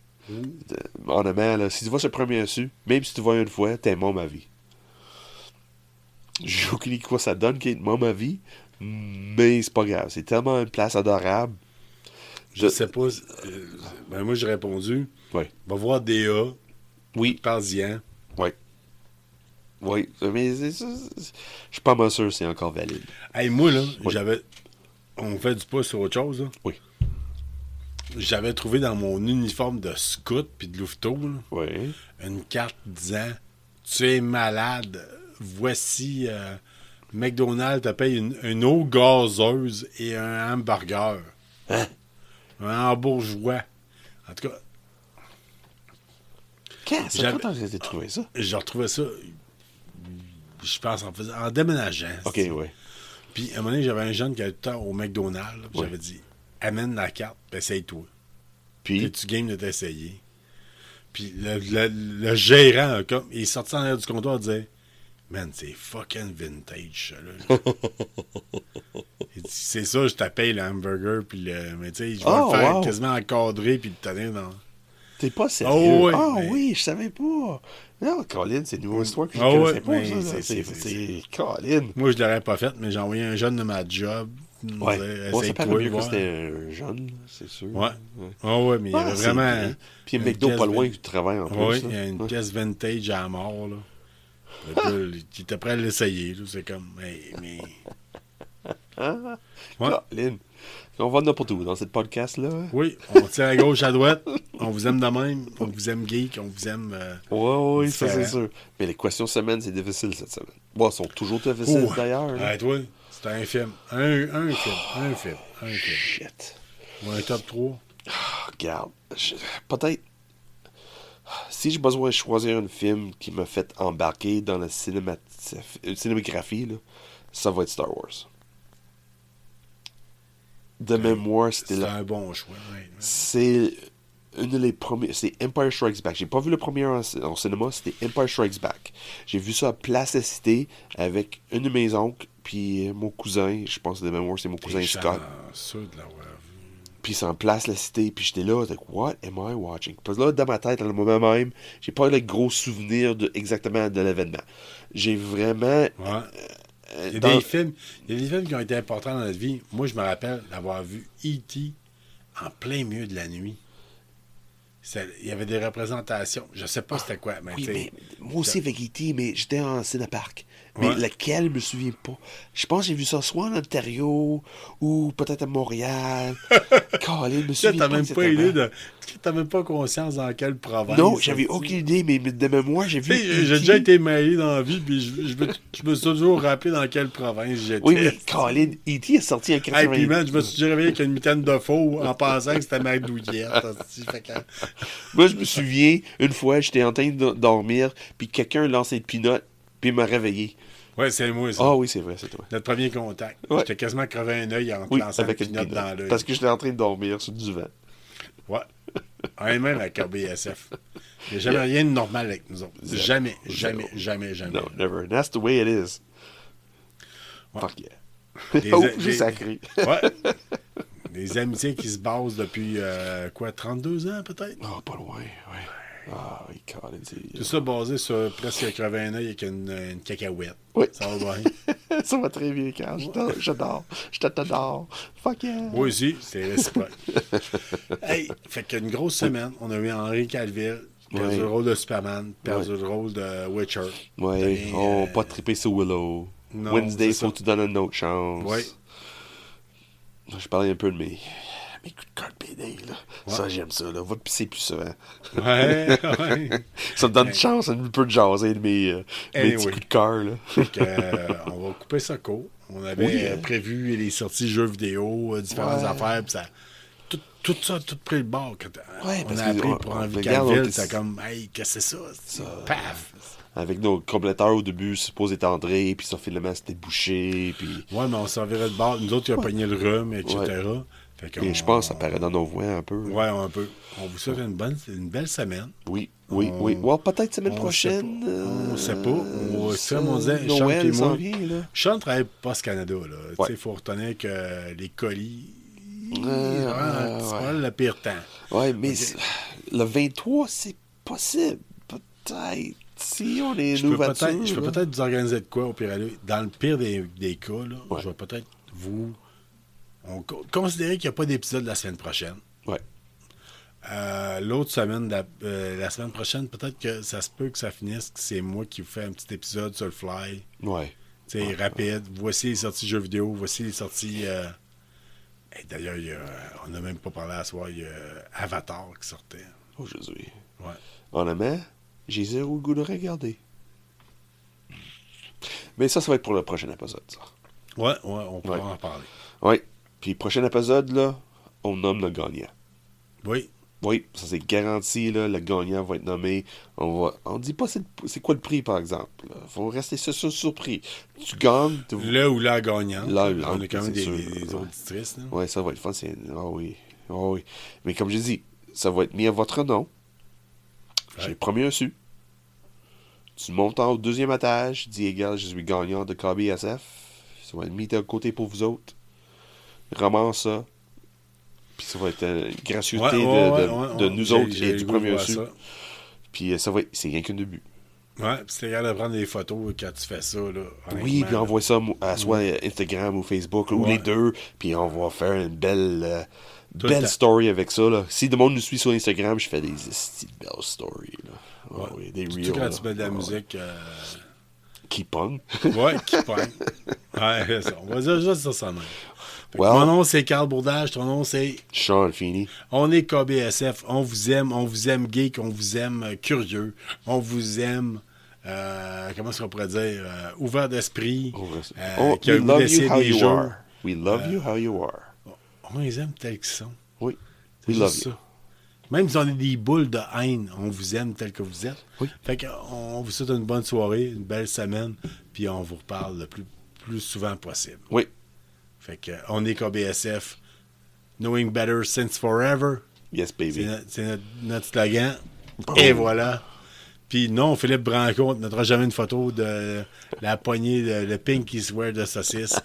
Honnêtement, là, si tu vas sur le premier insu, même si tu vas une fois, t'es membre à vie. J'ai aucune idée quoi ça donne qu'être membre à vie, mais c'est pas grave. C'est tellement une place adorable. Je sais pas. Ben moi, j'ai répondu Ouais. va voir DA, Oui, parle-y-en. oui. Mais je suis pas mal sûr que c'est encore valide. Hey, moi, là, Oui. j'avais. On fait du pouce sur autre chose, là. Oui. J'avais trouvé dans mon uniforme de scout puis de louveteau, là, Oui. une carte disant tu es malade, voici McDonald's te paye une eau gazeuse et un hamburger. Hein? Un bourgeois. En tout cas, Qu'est-ce J'avais- que tu as trouvé ça? j'ai retrouvé ça, je pense, en déménageant. Ok, c'est-tu. ouais. Puis à un moment donné, j'avais un jeune qui allait tout le temps au McDonald's. Là, puis Ouais. j'avais dit amène la carte, puis essaye-toi. Puis, T'es-tu game de t'essayer? Puis le gérant, comme, il est sorti en l'air du comptoir et disait man, c'est fucking vintage, ça, là. Il dit, c'est ça, je te paye le hamburger, puis le. Mais tu sais, je vais Oh, le faire wow. quasiment encadré, puis le tenir dans. t'es pas sérieux? Oh, ouais, Ah mais- oui, je savais pas. Non, Colin, c'est une nouvelle histoire que je Ah, connaissais ouais, pas. mais Ça, là. C'est Colin. Moi, je l'aurais pas fait, mais j'ai envoyé un jeune de ma job. Il me Ouais. disait, Bon, ça essaye-toi, paraît mieux que voir. c'était un jeune, c'est sûr. Ouais. Ah ouais, mais il y avait Ah, c'est vraiment. bien. Puis il y a une McDo pièce pas loin vin- que tu travailles en plus. Oui, là. il y a une Ouais. pièce vintage à la mort, là. Le gars, il était prêt à l'essayer, là. C'est comme. Mais... Ah, Ouais. Colin. On va n'importe où dans cette podcast-là. Oui, on tire à gauche, à droite. On vous aime de même. On vous aime geek. On vous aime. Ouais, ça c'est différent. sûr. Mais les questions semaine, c'est difficile cette semaine. Bon, elles sont toujours difficiles Oh, d'ailleurs. là. arrête, toi. C'était un film. Un film. Shit. Ou un top 3. Regarde, peut-être. Si j'ai besoin de choisir un film qui m'a fait embarquer dans la cinématographie, là, ça va être Star Wars. De mémoire, c'était C'était là. un bon choix. Ouais. C'est une des premières. C'est Empire Strikes Back. J'ai pas vu le premier en cinéma, c'était Empire Strikes Back. J'ai vu ça à Place de Cité avec une de mes oncles, puis mon cousin. Je pense que de mémoire, c'est mon cousin T'es Scott. chanceux de l'avoir vu. Puis c'est en Place la Cité, puis j'étais là, like, what am I watching? Parce que là, dans ma tête, à le moment même, j'ai pas eu le gros souvenir exactement de l'événement. J'ai vraiment. Ouais. Il y a dans- des films qui ont été importants dans notre vie. Moi, je me rappelle d'avoir vu E.T. en plein milieu de la nuit. Il y avait des représentations. Je sais pas c'était quoi, mais Oui, tu sais, mais moi aussi avec E.T., mais j'étais en cinéparc. Mais Ouais. laquelle, je me souviens pas. Je pense que j'ai vu ça soit en Ontario ou peut-être à Montréal. Colin, je me Tu sais, souviens t'as pas même pas exactement. idée de. T'as même pas conscience dans quelle province. Non, ça, j'avais tu sais. aucune idée, mais de mémoire, j'ai Tu vu. sais, j'ai E.T. déjà été mêlé dans la vie, puis je me suis toujours rappelé dans quelle province j'étais. Oui, mais Colin, E.T. est sorti en Hey, 80. puis man, je me suis déjà réveillé avec une mitaine de faux en pensant que c'était ma douillette. hostie. Fait que- Moi, je me souviens, une fois, j'étais en train de dormir, puis quelqu'un lançait de peanut, puis il m'a réveillé. Ouais, c'est moi, ça. Ah oui, c'est vrai, c'est toi. Notre premier contact. Ouais. J'étais quasiment crevé un œil en te Oui, lançant avec une une pinotte peanut. dans l'œil. Parce que j'étais en train de dormir sur du vent. Ouais. Ouais, même avec RBSF. Il n'y a jamais rien de normal avec nous autres. Jamais, jamais, jamais, jamais. No, never. That's the way it is. Ouais. Fuck yeah. Des- Oh, des- j'ai sacré. Ouais. Des amitiés qui se basent depuis, 32 ans, peut-être? Oh, pas loin, ouais. Ah oui, Colin, c'est... Tout ça basé sur presque crevé un œil avec une cacahuète. Oui. Ça va bien. Ça va très bien, Carl. J'adore. Je t'adore. Fuck yeah. Moi aussi, c'est réciproque. Hey, fait qu'une grosse semaine, on a eu Henri Calville, perdu Ouais. le rôle de Superman, perdu Ouais. le rôle de Witcher. Ouais, Ben, on pas triper sur Willow. non, Wednesday, c'est faut ça. que tu donnes une autre chance. Ouais. Je parlais un peu de mes coups de cœur PD, là. Ouais. Ça, j'aime ça, là. Va te pisser plus souvent. Ouais, ouais. Ça me donne une chance, un peu de jaser de mes Anyway. petits coups de cœur, là. Fait que, on va couper ça court. On avait Oui, hein. prévu les sorties jeux vidéo, différentes Ouais. affaires, puis ça. Tout ça, tout pris le bord. Quand Ouais, on parce a que appris on- pour on Henri regarde, Calville, on- c'est comme, hey, qu'est-ce que c'est ça? Paf! Avec nos compléteurs au début, supposé être André, puis ça, finalement, c'était bouché, puis... Ouais, mais on s'en virait de bord. Nous autres, qui a pogné le rhume, etc. Fait Et je pense que ça paraît dans nos voix un peu. Ouais, un peu. On vous souhaite une belle semaine. Oui, oui, On- oui. Ouais, peut-être semaine on prochaine. sait pas. On sait pas. Comme on disait, Sean Noël et moi. s'en vient, là. Sean travaille pour Post Canada. Là. Tu Ouais. sais, il faut retenir que les colis, c'est ouais. pas le pire temps. Ouais, mais Ok. le 23, c'est possible. Peut-être. Si on est Je une peux ouverture, peut-être vous organiser de quoi au pire aller. Dans le pire des cas, là, Ouais. je vais peut-être considérer qu'il n'y a pas d'épisode la semaine prochaine. Ouais. L'autre semaine, la semaine prochaine, peut-être que ça se peut que ça finisse, que c'est moi qui vous fais un petit épisode sur le fly. Ouais. Tu sais, rapide. Voici les sorties jeux vidéo, voici les sorties. Et d'ailleurs, on n'a même pas parlé à soir, il y a Avatar qui sortait. Oh, Jésus. Ouais. Honnêtement, j'ai zéro goût de regarder. Mais ça va être pour le prochain épisode, ça. Ouais, on pourra Ouais. en parler. Oui. Puis, prochain épisode, là, on nomme le gagnant. Oui. Oui, ça c'est garanti, là, le gagnant va être nommé. On dit pas c'est quoi le prix, par exemple. Là. Faut rester surpris. Tu gagnes, Le ou la gagnante. Là, On a quand même c'est des sûr. auditrices. Là. Ouais, ça va être fun. Ah oui. Ah oui. Mais comme j'ai dit, ça va être mis à votre nom. J'ai Ouais. promis un su. Tu montes au deuxième étage, dis égal, je suis gagnant de KBSF. Ça va être mis de côté pour vous autres. Ramasse ça. Puis ça va être une gracieuseté de nous autres J'ai et le du goût de premier voir su. ça. Puis ça va être, c'est rien qu'un début. Ouais, puis c'est capable de prendre des photos quand tu fais ça. Là, Oui, honnêtement, puis là. envoie ça à soit Instagram ou Facebook, ou Ouais. les deux, puis on va faire une belle, Tout le belle temps. story avec ça. Là. Si le monde nous suit sur Instagram, je fais des belles stories. Là. Ah Ouais. oui, des Surtout reels. quand là. tu mets de la Ah ouais. musique. Qui pogne. Ouais, qui pogne. Ouais, c'est ça. On va dire juste ça même. Fait que Well. Mon nom, c'est Carl Bourdage. Ton nom, c'est... Sean Feeney. On est KBSF. On vous aime geek, on vous aime curieux, on vous aime, comment est-ce qu'on pourrait dire, ouvert d'esprit, Oh, qui a we le goût love d'essayer you how des you jeux. are. We love you how you are. On les aime tels qu'ils sont. Oui. C'est We love juste you. ça. Même si on est des boules de haine, on vous aime tel que vous êtes. Oui. Fait qu'on vous souhaite une bonne soirée, une belle semaine, puis on vous reparle le plus souvent possible. Oui. Fait que on est KBSF, Knowing Better Since Forever. Yes, baby. C'est notre slogan. Boom. Et voilà. Puis non, Philippe Branco, on ne mettra jamais une photo de la poignée, le pinky swear de saucisse.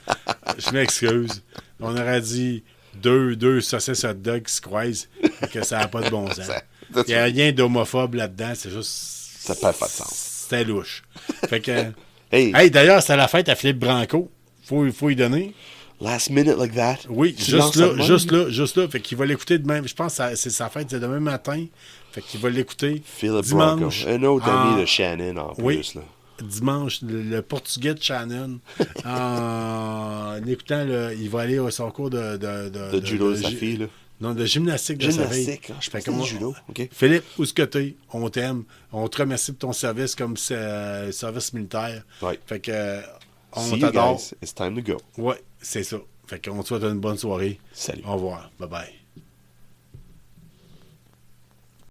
Je m'excuse. On aurait dit deux saucisses hot dog qui se croisent. Fait que ça n'a pas de bon sens. Il n'y a rien d'homophobe là-dedans. C'est juste... Ça n'a pas de sens. C'était louche. Fait que... Hey, Hey, d'ailleurs, c'est la fête à Philippe Branco. Faut y donner. last minute like that. Oui, Tu lances juste ça de même? là. Fait qu'il va l'écouter demain. Je pense que c'est sa fête, c'est demain matin. Fait qu'il va l'écouter Philip dimanche. Branco. Un autre ami en- de Shannon en Oui. plus. Là. dimanche le portugais de Shannon en écoutant, il va aller à son cours De judo de sa fille, là. Non, de gymnastique de sa fille. Gymnastique, je pensais que c'était judo. OK. Philippe, où est-ce que t'es? On t'aime. On te remercie de ton service comme service militaire. Ouais. Fait que on See you t'adore. guys. It's time to go. Ouais, c'est ça. Fait qu'on te souhaite une bonne soirée. Salut. Au revoir. Bye bye.